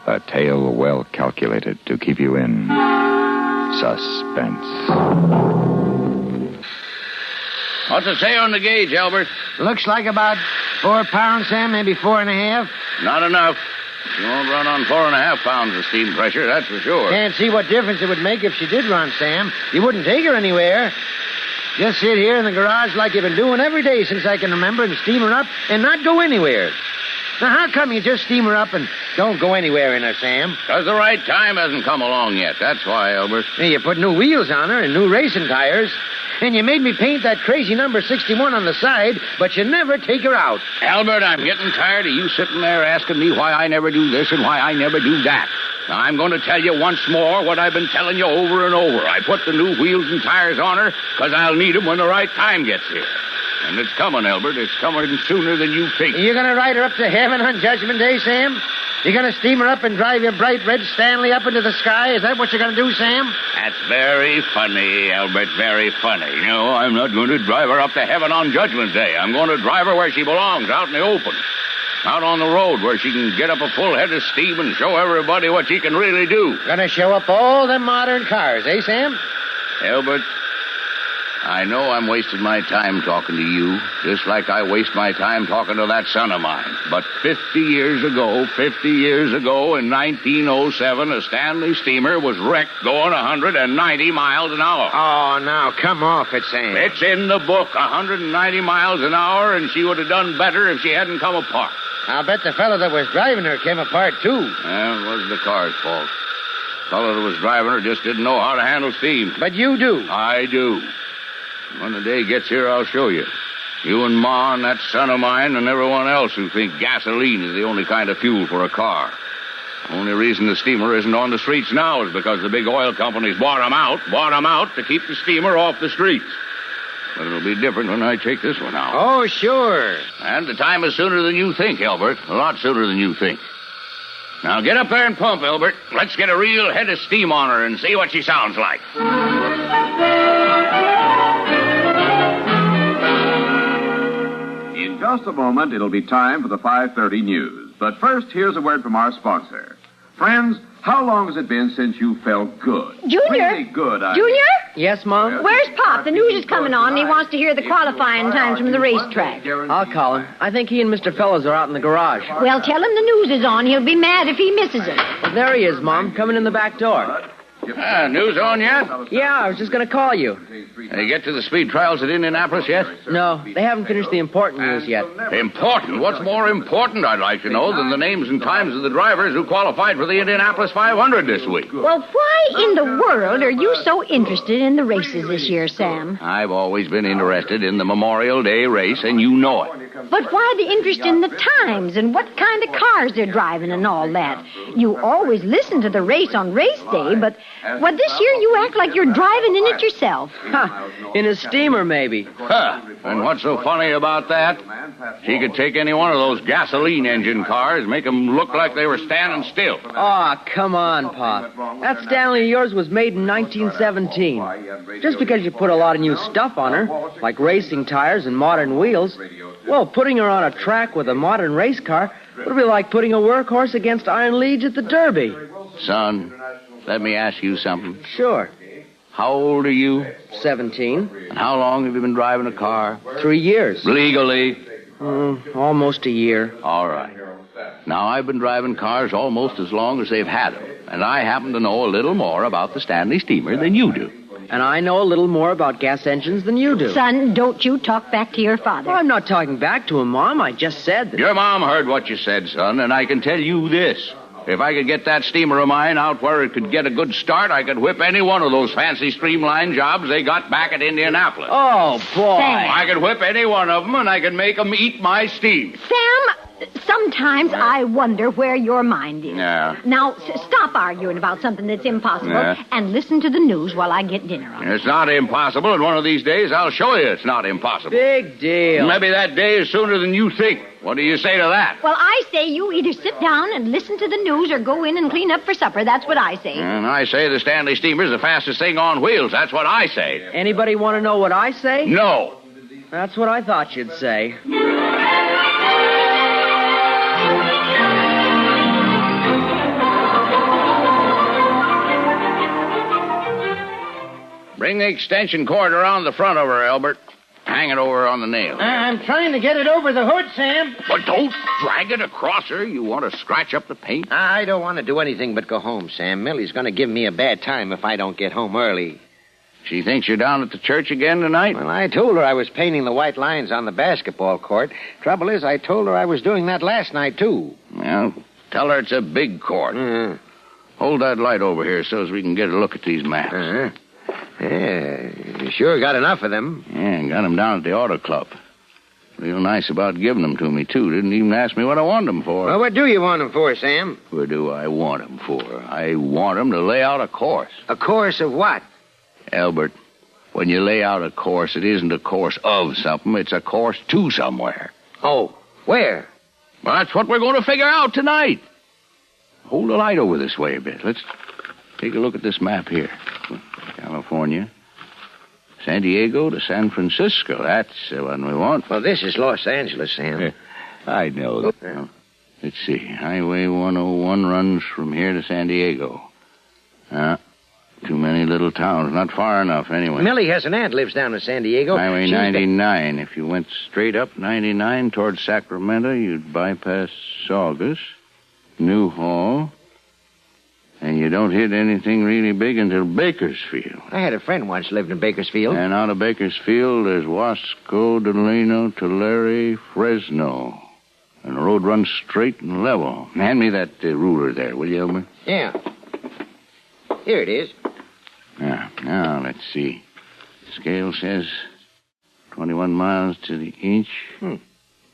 A tale well calculated to keep you in suspense. What's it say on the gauge, Albert? Looks like about 4 pounds, Sam, maybe 4.5. Not enough. She won't run on 4.5 pounds of steam pressure, that's for sure. Can't see what difference it would make if she did run, Sam. You wouldn't take her anywhere. Just sit here in the garage like you've been doing every day since I can remember and steam her up and not go anywhere. Now, how come you just steam her up and don't go anywhere in her, Sam? Because the right time hasn't come along yet. That's why, Albert. Hey, you put new wheels on her and new racing tires. And you made me paint that crazy number 61 on the side, but you never take her out. Albert, I'm getting tired of you sitting there asking me why I never do this and why I never do that. Now, I'm going to tell you once more what I've been telling you over and over. I put the new wheels and tires on her because I'll need them when the right time gets here. And it's coming, Albert. It's coming sooner than you think. You're going to ride her up to heaven on Judgment Day, Sam? You're going to steam her up and drive your bright red Stanley up into the sky? Is that what you're going to do, Sam? That's very funny, Albert, very funny. No, I'm not going to drive her up to heaven on Judgment Day. I'm going to drive her where she belongs, out in the open. Out on the road where she can get up a full head of steam and show everybody what she can really do. Gonna show up all them modern cars, eh, Sam? Albert, I know I'm wasting my time talking to you, just like I waste my time talking to that son of mine. But 50 years ago, in 1907, a Stanley steamer was wrecked going 190 miles an hour. Oh, now, come off it, Sam. It's in the book, 190 miles an hour, and she would have done better if she hadn't come apart. I'll bet the fellow that was driving her came apart, too. Well, it wasn't the car's fault. The fellow that was driving her just didn't know how to handle steam. But you do. I do. When the day gets here, I'll show you. You and Ma and that son of mine and everyone else who think gasoline is the only kind of fuel for a car. The only reason the steamer isn't on the streets now is because the big oil companies bought 'em out to keep the steamer off the streets. But it'll be different when I take this one out. Oh, sure. And the time is sooner than you think, Albert. A lot sooner than you think. Now, get up there and pump, Albert. Let's get a real head of steam on her and see what she sounds like. In just a moment, it'll be time for the 5:30 news. But first, here's a word from our sponsor. Friends, how long has it been since you felt good? Junior? Really good, I Junior? Yes, Mom? Where's Pop? The news is coming on, and he wants to hear the qualifying times from the racetrack. I'll call him. I think he and Mr. Fellows are out in the garage. Well, tell him the news is on. He'll be mad if he misses it. Well, there he is, Mom, coming in the back door. News on yet? Yeah, I was just going to call you. Did you get to the speed trials at Indianapolis yet? No, they haven't finished the important news yet. Important? What's more important, I'd like to know, than the names and times of the drivers who qualified for the Indianapolis 500 this week? Well, why in the world are you so interested in the races this year, Sam? I've always been interested in the Memorial Day race, and you know it. But why the interest in the times and what kind of cars they're driving and all that? You always listen to the race on race day, but this year you act like you're driving in it yourself. In a steamer, maybe. Huh. And what's so funny about that? She could take any one of those gasoline engine cars, make them look like they were standing still. Oh, come on, Pop. That Stanley of yours was made in 1917. Just because you put a lot of new stuff on her, like racing tires and modern wheels, well, putting her on a track with a modern race car would be like putting a workhorse against iron leads at the Derby. Son, let me ask you something. Sure. How old are you? 17. And how long have you been driving a car? 3 years. Legally? Almost a year. All right. Now, I've been driving cars almost as long as they've had them, and I happen to know a little more about the Stanley steamer than you do. And I know a little more about gas engines than you do. Son, don't you talk back to your father. Well, I'm not talking back to him, Mom. I just said that... Your mom heard what you said, son, and I can tell you this. If I could get that steamer of mine out where it could get a good start, I could whip any one of those fancy streamline jobs they got back at Indianapolis. Oh, boy. Sam. I could whip any one of them, and I could make them eat my steam. Sam, sometimes I wonder where your mind is. Yeah. Now, stop arguing about something that's impossible and listen to the news while I get dinner on. It's not impossible, and one of these days I'll show you it's not impossible. Big deal. Maybe that day is sooner than you think. What do you say to that? Well, I say you either sit down and listen to the news or go in and clean up for supper. That's what I say. And I say the Stanley steamer's the fastest thing on wheels. That's what I say. Anybody want to know what I say? No. That's what I thought you'd say. Bring the extension cord around the front of her, Albert. Hang it over on the nail. I'm trying to get it over the hood, Sam. But don't drag it across her. You want to scratch up the paint? I don't want to do anything but go home, Sam. Millie's going to give me a bad time if I don't get home early. She thinks you're down at the church again tonight? Well, I told her I was painting the white lines on the basketball court. Trouble is, I told her I was doing that last night, too. Well, tell her it's a big court. Hold that light over here so as we can get a look at these maps. Yeah, you sure got enough of them. Yeah, got them down at the auto club. Real nice about giving them to me, too. Didn't even ask me what I wanted them for. Well, what do you want them for, Sam? What do I want them for? I want them to lay out a course. A course of what? Albert, when you lay out a course, it isn't a course of something. It's a course to somewhere. Oh, where? Well, that's what we're going to figure out tonight. Hold the light over this way a bit. Let's take a look at this map here. California, San Diego to San Francisco. That's the one we want. Well, this is Los Angeles, Sam. I know. Let's see. Highway 101 runs from here to San Diego. Too many little towns. Not far enough, anyway. Millie has an aunt lives down in San Diego. Highway 99. If you went straight up 99 towards Sacramento, you'd bypass Saugus, Newhall, and you don't hit anything really big until Bakersfield. I had a friend once lived in Bakersfield. And out of Bakersfield, there's Wasco, Delano, Tulare, Fresno. And the road runs straight and level. Hand me that ruler there, will you, Elmer? Yeah. Here it is. Now, let's see. The scale says 21 miles to the inch.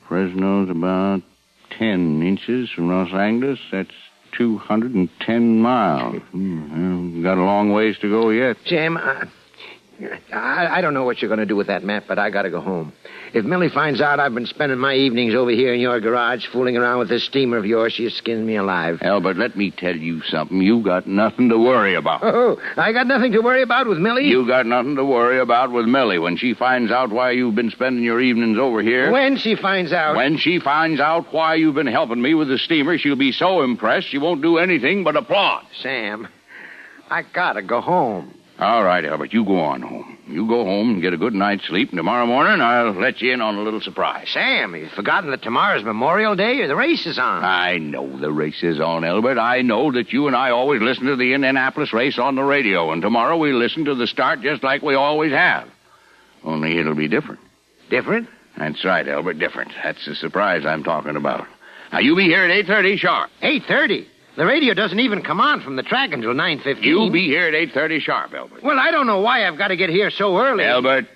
Fresno's about 10 inches from Los Angeles. That's 210 miles. Got a long ways to go yet. Sam, I don't know what you're going to do with that map, but I got to go home. If Millie finds out I've been spending my evenings over here in your garage fooling around with this steamer of yours, she'll skin me alive. Albert, let me tell you something. You got nothing to worry about. Oh, I got nothing to worry about with Millie? You got nothing to worry about with Millie. When she finds out why you've been spending your evenings over here... When she finds out... When she finds out why you've been helping me with the steamer, she'll be so impressed she won't do anything but applaud. Sam, I gotta go home. All right, Albert, you go on home. You go home and get a good night's sleep, and tomorrow morning I'll let you in on a little surprise. Sam, you've forgotten that tomorrow's Memorial Day or the race is on. I know the race is on, Albert. I know that you and I always listen to the Indianapolis race on the radio, and tomorrow we'll listen to the start just like we always have. Only it'll be different. Different? That's right, Albert, different. That's the surprise I'm talking about. Now, you be here at 8:30 sharp. 8:30? The radio doesn't even come on from the track until 9:15. You'll be here at 8:30 sharp, Albert. Well, I don't know why I've got to get here so early. Albert.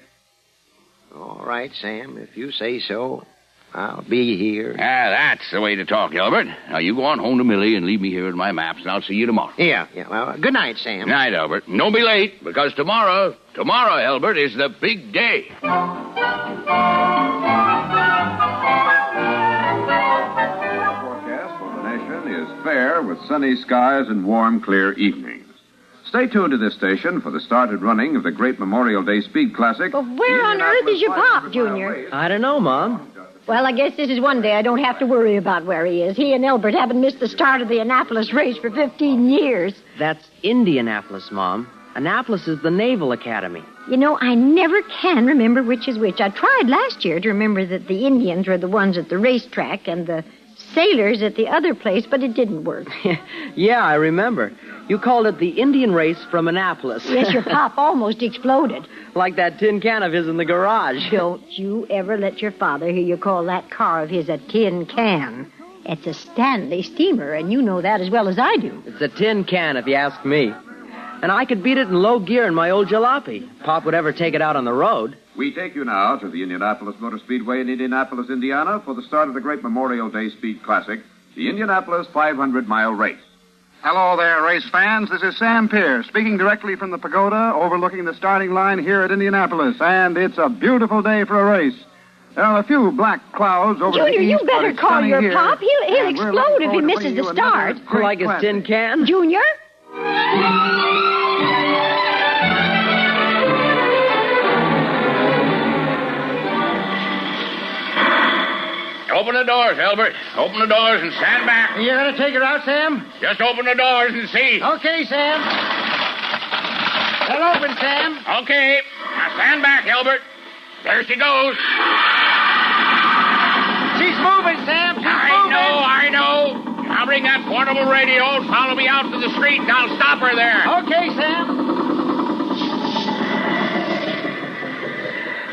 All right, Sam, if you say so. I'll be here. That's the way to talk, Albert. Now, you go on home to Millie and leave me here with my maps, and I'll see you tomorrow. Yeah. Well, good night, Sam. Good night, Albert. And don't be late, because tomorrow, Albert, is the big day. Forecast for the nation is fair with sunny skies and warm, clear evenings. Stay tuned to this station for the started running of the great Memorial Day Speed Classic. But where on earth is your pop, Junior? I don't know, Mom. Well, I guess this is one day I don't have to worry about where he is. He and Elbert haven't missed the start of the Annapolis race for 15 years. That's Indianapolis, Mom. Annapolis is the Naval Academy. You know, I never can remember which is which. I tried last year to remember that the Indians were the ones at the racetrack and the sailors at the other place, but it didn't work. Yeah, I remember. You called it the Indian race from Annapolis. Yes, your pop almost exploded. Like that tin can of his in the garage. Don't you ever let your father hear you call that car of his a tin can. It's a Stanley steamer, and you know that as well as I do. It's a tin can, if you ask me. And I could beat it in low gear in my old jalopy. Pop would ever take it out on the road. We take you now to the Indianapolis Motor Speedway in Indianapolis, Indiana, for the start of the great Memorial Day Speed Classic, the Indianapolis 500-mile race. Hello there, race fans. This is Sam Pierce, speaking directly from the pagoda overlooking the starting line here at Indianapolis. And it's a beautiful day for a race. There are a few black clouds over Junior, the east. you better call your here. pop. He'll explode if he misses the start. Like his tin can? Junior? Open the doors, Albert. Open the doors and stand back. You gonna take her out, Sam? Just open the doors and see. Okay, Sam. They're open, Sam. Okay. Now stand back, Albert. There she goes. She's moving, Sam. She's moving. I know. Now bring that portable radio and follow me out to the street, and I'll stop her there. Okay, Sam.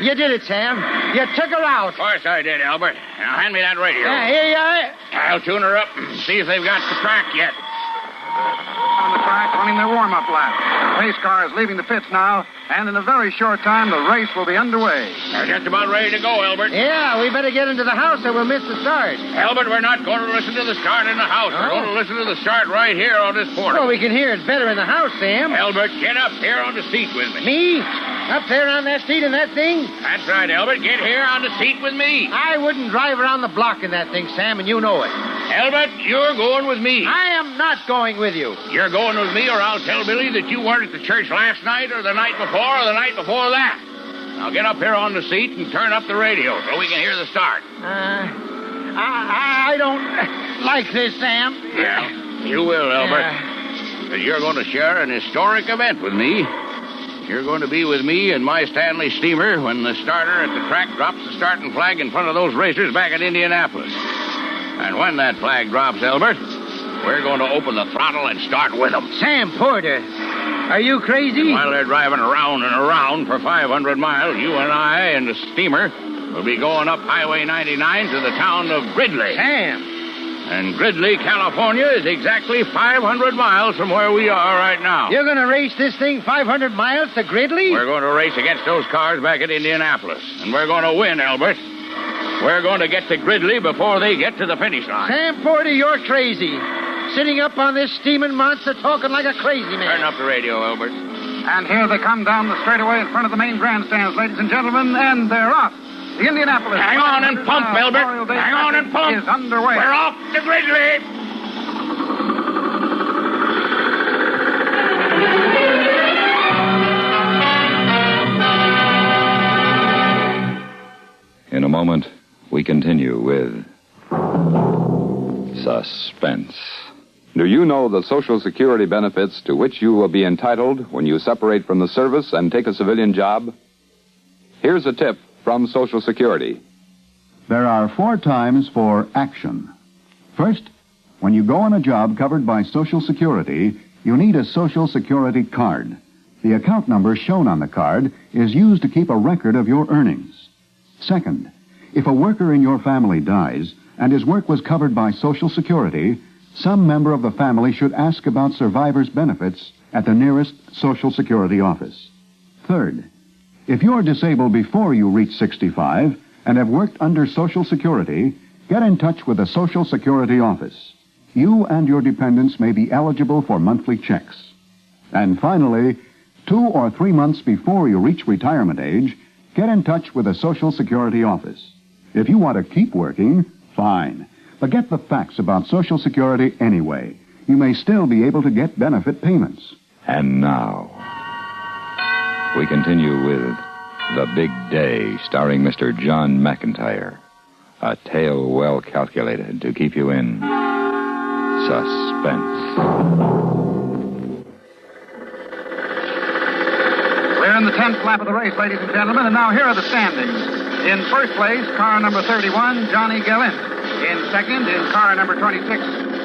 You did it, Sam. You took her out. Of course I did, Albert. Now hand me that radio. Here you are. I'll tune her up and see if they've got the track yet. On the track, running their warm-up lap. The race car is leaving the pits now, and in a very short time, the race will be underway. They're just about ready to go, Albert. Yeah, we better get into the house or we'll miss the start. Albert, we're not going to listen to the start in the house. We're going to listen to the start right here on this portal. Well, we can hear it better in the house, Sam. Albert, get up here on the seat with me. Me? Up there on that seat in that thing? That's right, Albert. Get here on the seat with me. I wouldn't drive around the block in that thing, Sam, and you know it. Albert, you're going with me. I am not going with you. You're going with me, or I'll tell Billy that you weren't at the church last night, or the night before, or the night before that. Now get up here on the seat and turn up the radio so we can hear the start. I don't like this, Sam. Yeah, you will, Albert. But you're going to share an historic event with me. You're going to be with me in my Stanley steamer when the starter at the track drops the starting flag in front of those racers back at Indianapolis. And when that flag drops, Albert, we're going to open the throttle and start with them. Sam Porter, are you crazy? And while they're driving around and around for 500 miles, you and I and the steamer will be going up Highway 99 to the town of Gridley. Sam! And Gridley, California is exactly 500 miles from where we are right now. You're going to race this thing 500 miles to Gridley? We're going to race against those cars back at Indianapolis. And we're going to win, Albert. We're going to get to Gridley before they get to the finish line. Sam Porter, you're crazy. Sitting up on this steaming monster talking like a crazy man. Turn up the radio, Albert. And here they come down the straightaway in front of the main grandstands, ladies and gentlemen, and they're off. The Indianapolis. Hang on and pump, Albert. Hang on and pump. Is underway. We're off to Gridley. In a moment, we continue with Suspense. Do you know the Social Security benefits to which you will be entitled when you separate from the service and take a civilian job? Here's a tip from Social Security. There are 4 times for action. First, when you go on a job covered by Social Security, you need a Social Security card. The account number shown on the card is used to keep a record of your earnings. Second, if a worker in your family dies and his work was covered by Social Security, some member of the family should ask about survivor's benefits at the nearest Social Security office. Third, if you're disabled before you reach 65 and have worked under Social Security, get in touch with the Social Security office. You and your dependents may be eligible for monthly checks. And finally, 2 or 3 months before you reach retirement age, get in touch with the Social Security office. If you want to keep working, fine. But get the facts about Social Security anyway. You may still be able to get benefit payments. And now, we continue with The Big Day, starring Mr. John McIntyre. A tale well calculated to keep you in suspense. We're in the 10th lap of the race, ladies and gentlemen, and now here are the standings. In first place, car number 31, Johnny Gallant. In second is car number 26,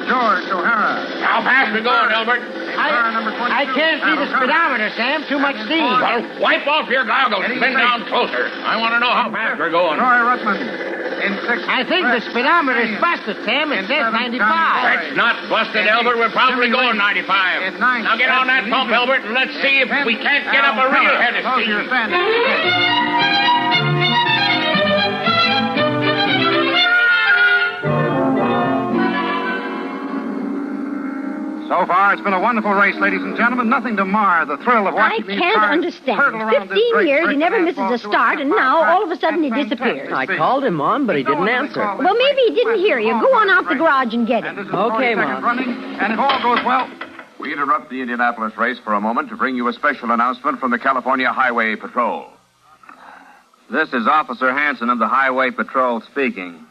George O'Hara. How fast we going, Albert? I can't see the speedometer, Sam. Too much steam. Well, wipe off your goggles and bend down closer. I want to know how fast we're going. Noir Rutman. In sixth. I think the speedometer is busted, Sam. It says 95. That's not busted, Albert. We're probably going 95. Now get on that pump, Albert, and let's see if we can't get up a real head of steam. So far, it's been a wonderful race, ladies and gentlemen. Nothing to mar the thrill of watching these cars understand. hurtle around 15 years, he never misses a start, and now, all of a sudden, he disappears. I called him, Mom, but he didn't answer. Well, maybe he didn't hear you. Go on out the garage and get him. Okay, Mom. And if all goes well... We interrupt the Indianapolis race for a moment to bring you a special announcement from the California Highway Patrol. This is Officer Hanson of the Highway Patrol speaking.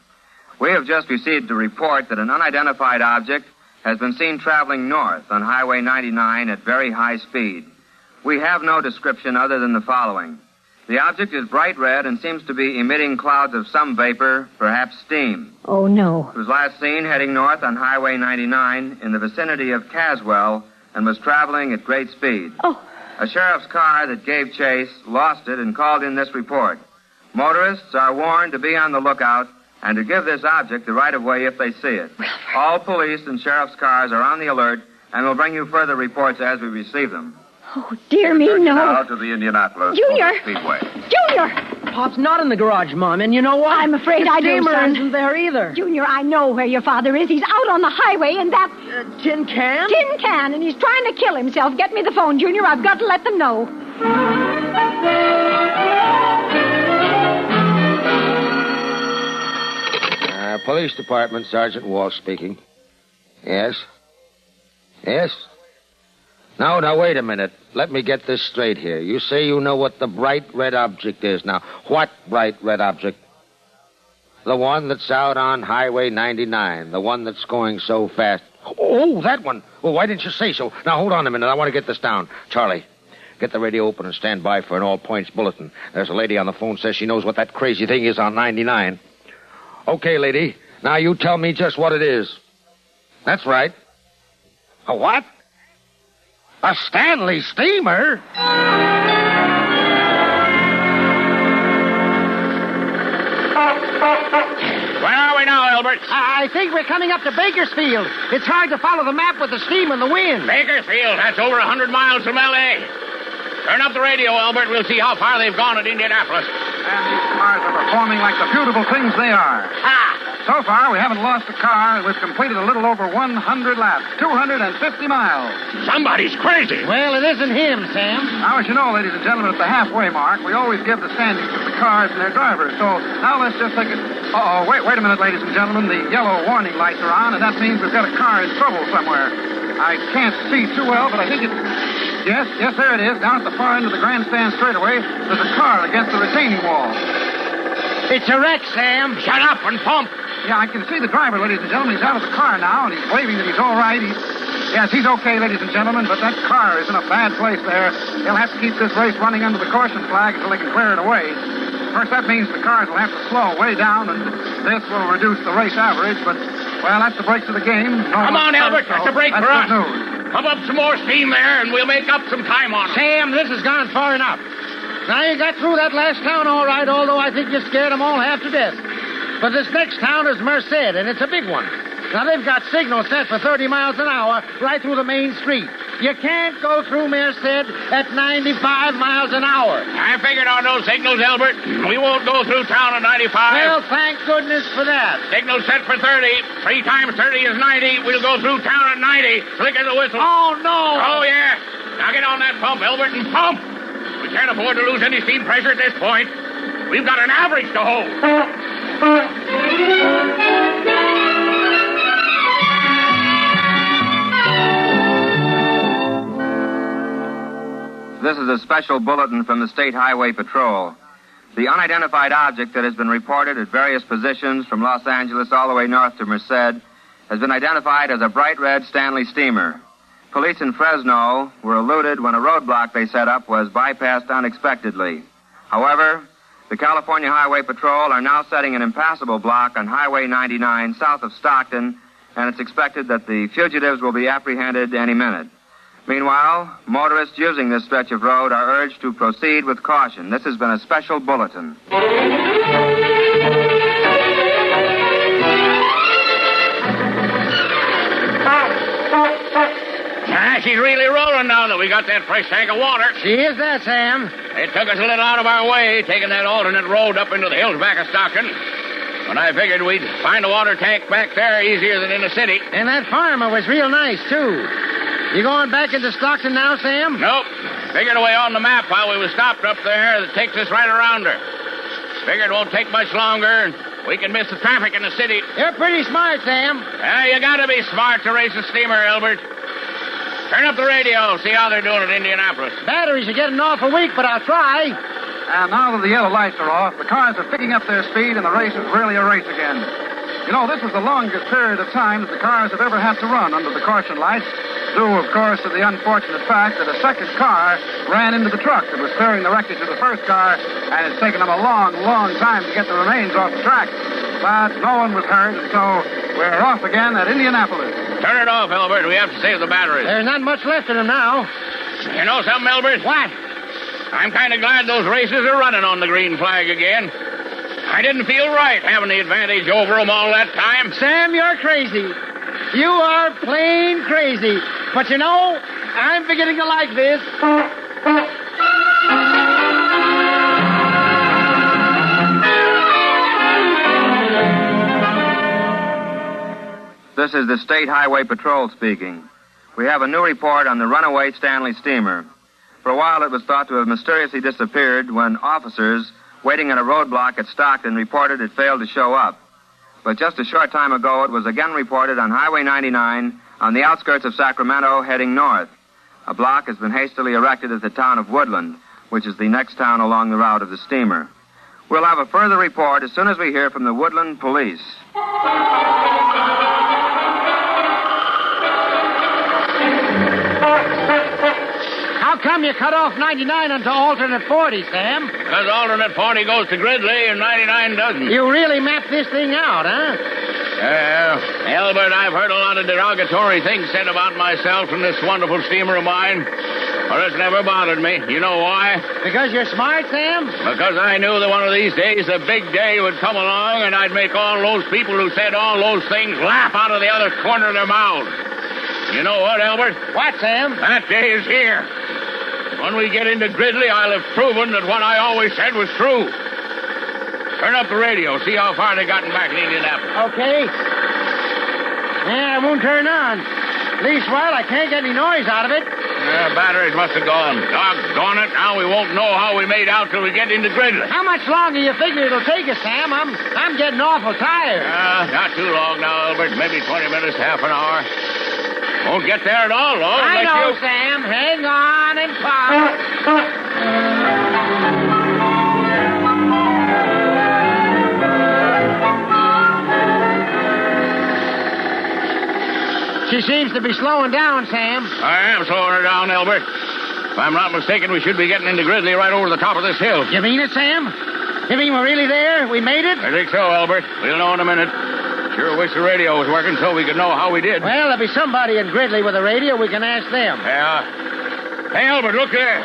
We have just received a report that an unidentified object has been seen traveling north on Highway 99 at very high speed. We have no description other than the following. The object is bright red and seems to be emitting clouds of some vapor, perhaps steam. Oh, no. It was last seen heading north on Highway 99 in the vicinity of Caswell and was traveling at great speed. Oh. A sheriff's car that gave chase lost it and called in this report. Motorists are warned to be on the lookout and to give this object the right-of-way if they see it. All police and sheriff's cars are on the alert, and we'll bring you further reports as we receive them. Oh, dear me, no. Now to the Indianapolis Junior! Speedway. Junior! Pop's not in the garage, Mom, and you know what? I'm afraid I do, steamer son. isn't there either. Junior, I know where your father is. He's out on the highway in that... tin can? Tin can, and he's trying to kill himself. Get me the phone, Junior. I've got to let them know. Police Department, Sergeant Walsh speaking. Yes? Yes? Now, wait a minute. Let me get this straight here. You say you know what the bright red object is. Now, what bright red object? The one that's out on Highway 99. The one that's going so fast. Oh, that one. Well, why didn't you say so? Now, hold on a minute. I want to get this down. Charlie, get the radio open and stand by for an all-points bulletin. There's a lady on the phone says she knows what that crazy thing is on 99. Okay, lady. Now you tell me just what it is. That's right. A what? A Stanley steamer? Where are we now, Albert? I think we're coming up to Bakersfield. It's hard to follow the map with the steam and the wind. Bakersfield, that's over 100 miles from L.A. Turn up the radio, Albert. We'll see how far they've gone at Indianapolis. And these cars are performing like the beautiful things they are. Ha! So far, we haven't lost a car. We've completed a little over 100 laps, 250 miles. Somebody's crazy. Well, it isn't him, Sam. Now, as you know, ladies and gentlemen, at the halfway mark, we always give the standings to the cars and their drivers. So now let's just take it. Uh-oh, wait a minute, ladies and gentlemen. The yellow warning lights are on, and that means we've got a car in trouble somewhere. I can't see too well, but I think it's... Yes, there it is. Down at the far end of the grandstand straightaway, there's a car against the retaining wall. It's a wreck, Sam. Shut up and pump. Yeah, I can see the driver, ladies and gentlemen. He's out of the car now, and he's waving that he's all right. Yes, he's okay, ladies and gentlemen, but that car is in a bad place there. They'll have to keep this race running under the caution flag until they can clear it away. Of course, that means the cars will have to slow way down, and this will reduce the race average, but, well, that's the brakes of the game. Come on, Albert. That's a break for us. Good news. Pump up some more steam there, and we'll make up some time on it. Sam, this has gone far enough. Now, you got through that last town all right, although I think you scared them all half to death. But this next town is Merced, and it's a big one. Now, they've got signals set for 30 miles an hour right through the main street. You can't go through Merced at 95 miles an hour. I figured on those signals, Albert. We won't go through town at 95. Well, thank goodness for that. Signal set for 30. 3 times 30 is 90. We'll go through town at 90. Flick of the whistle. Oh, no. Oh, yeah. Now get on that pump, Albert, and pump. We can't afford to lose any steam pressure at this point. We've got an average to hold. This is a special bulletin from the State Highway Patrol. The unidentified object that has been reported at various positions from Los Angeles all the way north to Merced has been identified as a bright red Stanley steamer. Police in Fresno were eluded when a roadblock they set up was bypassed unexpectedly. However, the California Highway Patrol are now setting an impassable block on Highway 99 south of Stockton, and it's expected that the fugitives will be apprehended any minute. Meanwhile, motorists using this stretch of road are urged to proceed with caution. This has been a special bulletin. She's really rolling now that we got that fresh tank of water. She is that, Sam. It took us a little out of our way, taking that alternate road up into the hills back of Stockton. But I figured we'd find a water tank back there easier than in the city. And that farmer was real nice, too. You going back into Stockton now, Sam? Nope. Figured away on the map while we was stopped up there that takes us right around her. Figured it won't take much longer, and we can miss the traffic in the city. You're pretty smart, Sam. You gotta be smart to race a steamer, Albert. Turn up the radio, see how they're doing at Indianapolis. Batteries are getting awful weak, but I'll try. And now that the yellow lights are off, the cars are picking up their speed, and the race is really a race again. You know, this was the longest period of time that the cars have ever had to run under the caution lights, due, of course, to the unfortunate fact that a second car ran into the truck that was clearing the wreckage of the first car, and it's taken them a long, long time to get the remains off the track. But no one was hurt, and so we're off again at Indianapolis. Turn it off, Albert. We have to save the batteries. There's not much left in them now. You know something, Albert? What? I'm kind of glad those races are running on the green flag again. I didn't feel right having the advantage over them all that time. Sam, you're crazy. You are plain crazy. But you know, I'm beginning to like this. This is the State Highway Patrol speaking. We have a new report on the runaway Stanley steamer. For a while, it was thought to have mysteriously disappeared when officers waiting at a roadblock at Stockton reported it failed to show up. But just a short time ago, it was again reported on Highway 99 on the outskirts of Sacramento heading north. A block has been hastily erected at the town of Woodland, which is the next town along the route of the steamer. We'll have a further report as soon as we hear from the Woodland police. How come you cut off 99 onto alternate 40, Sam? Because alternate 40 goes to Gridley and 99 doesn't. You really mapped this thing out, huh? Albert, I've heard a lot of derogatory things said about myself from this wonderful steamer of mine. But it's never bothered me. You know why? Because you're smart, Sam? Because I knew that one of these days the big day would come along and I'd make all those people who said all those things laugh out of the other corner of their mouths. You know what, Albert? What, Sam? That day is here. When we get into Gridley, I'll have proven that what I always said was true. Turn up the radio. See how far they gotten back in Indianapolis. Okay. Yeah, it won't turn on. At least, well, I can't get any noise out of it. Batteries must have gone. Doggone it. Now we won't know how we made out till we get into Gridley. How much longer you figure it'll take us, Sam? I'm getting awful tired. Not too long now, Albert. Maybe 20 minutes, half an hour. Won't get there at all, though. I know, Sam. Hang on and pop. She seems to be slowing down, Sam. I am slowing her down, Albert. If I'm not mistaken, we should be getting into Gridley right over the top of this hill. You mean it, Sam? You mean we're really there? We made it? I think so, Albert. We'll know in a minute. Sure wish the radio was working so we could know how we did. Well, there'll be somebody in Gridley with a radio. We can ask them. Yeah. Hey, Albert, look there.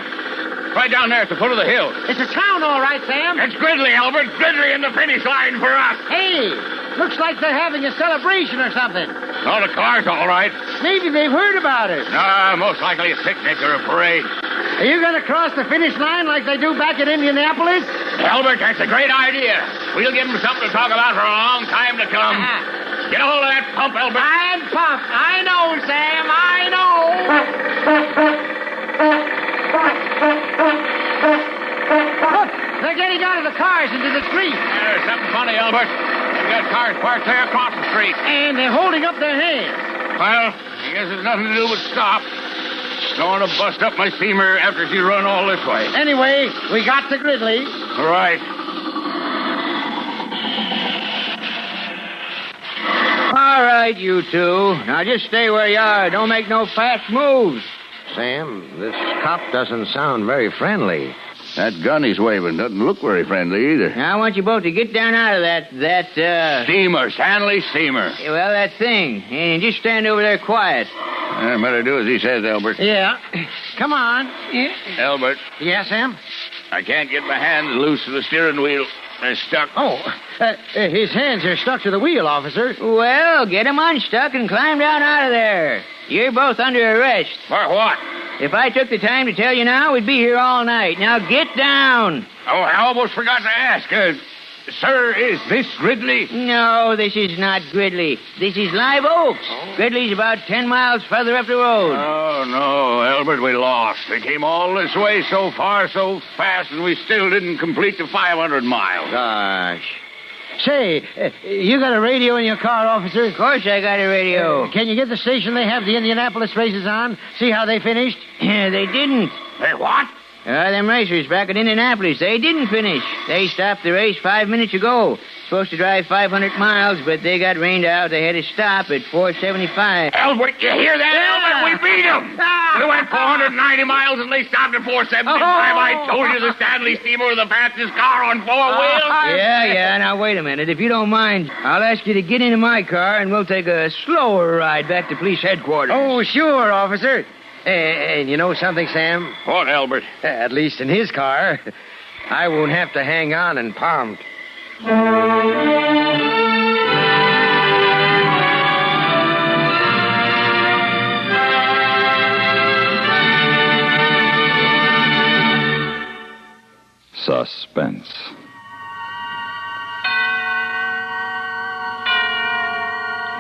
Right down there at the foot of the hill. It's a town, all right, Sam. It's Gridley, Albert. Gridley in the finish line for us. Hey, looks like they're having a celebration or something. No, the car's all right. Maybe they've heard about it. No, most likely a picnic or a parade. Are you going to cross the finish line like they do back at Indianapolis? Albert, that's a great idea. We'll give them something to talk about for a long time to come. Get a hold of that pump, Albert. I'm pumped. I know, Sam. I know. Look, they're getting out of the cars into the street. There's something funny, Albert. They've got cars parked there across the street. And they're holding up their hands. Well, I guess there's nothing to do but stop. Don't want to bust up my steamer after she run all this way. Anyway, we got to Gridley. Right. All right, you two. Now just stay where you are. Don't make no fast moves. Sam, this cop doesn't sound very friendly. That gun he's waving doesn't look very friendly either. Now, I want you both to get down out of that Steamer, Stanley steamer. Well, that thing. And just stand over there quiet. I better do as he says, Albert. Yeah. Come on. Yeah. Albert. Yeah, Sam? I can't get my hands loose to the steering wheel. They're stuck. Oh, his hands are stuck to the wheel, officer. Well, get him unstuck and climb down out of there. You're both under arrest. For what? If I took the time to tell you now, we'd be here all night. Now get down. Oh, I almost forgot to ask. Sir, is this Gridley? No, this is not Gridley. This is Live Oaks. Oh. Gridley's about 10 miles further up the road. Oh, no, Albert, we lost. We came all this way so far, so fast, and we still didn't complete the 500 miles. Gosh. Say, you got a radio in your car, officer? Of course I got a radio. Can you get the station they have the Indianapolis races on? See how they finished? They didn't. They what? Them racers back at Indianapolis, they didn't finish. They stopped the race 5 minutes ago. Supposed to drive 500 miles, but they got rained out. They had to stop at 475. Albert, you hear that, Albert? We beat them. We went 490 miles and they stopped at 475. I told you the Stanley steamer was the fastest car on four wheels. Yeah. Now, wait a minute. If you don't mind, I'll ask you to get into my car and we'll take a slower ride back to police headquarters. Oh, sure, officer. And you know something, Sam? What, Albert? At least in his car. I won't have to hang on and pound. Suspense.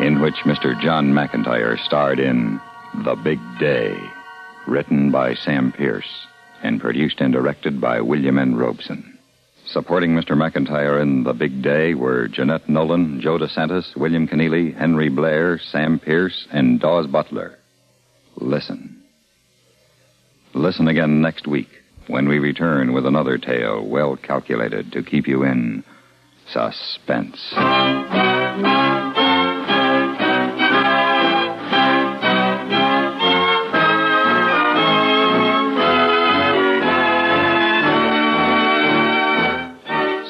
In which Mr. John McIntyre starred in The Big Day, written by Sam Pierce and produced and directed by William N. Robeson. Supporting Mr. McIntyre in The Big Day were Jeanette Nolan, Joe DeSantis, William Keneally, Henry Blair, Sam Pierce, and Dawes Butler. Listen. Listen again next week when we return with another tale well calculated to keep you in suspense.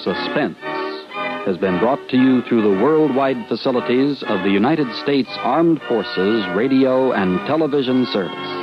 Suspense has been brought to you through the worldwide facilities of the United States Armed Forces Radio and Television Service.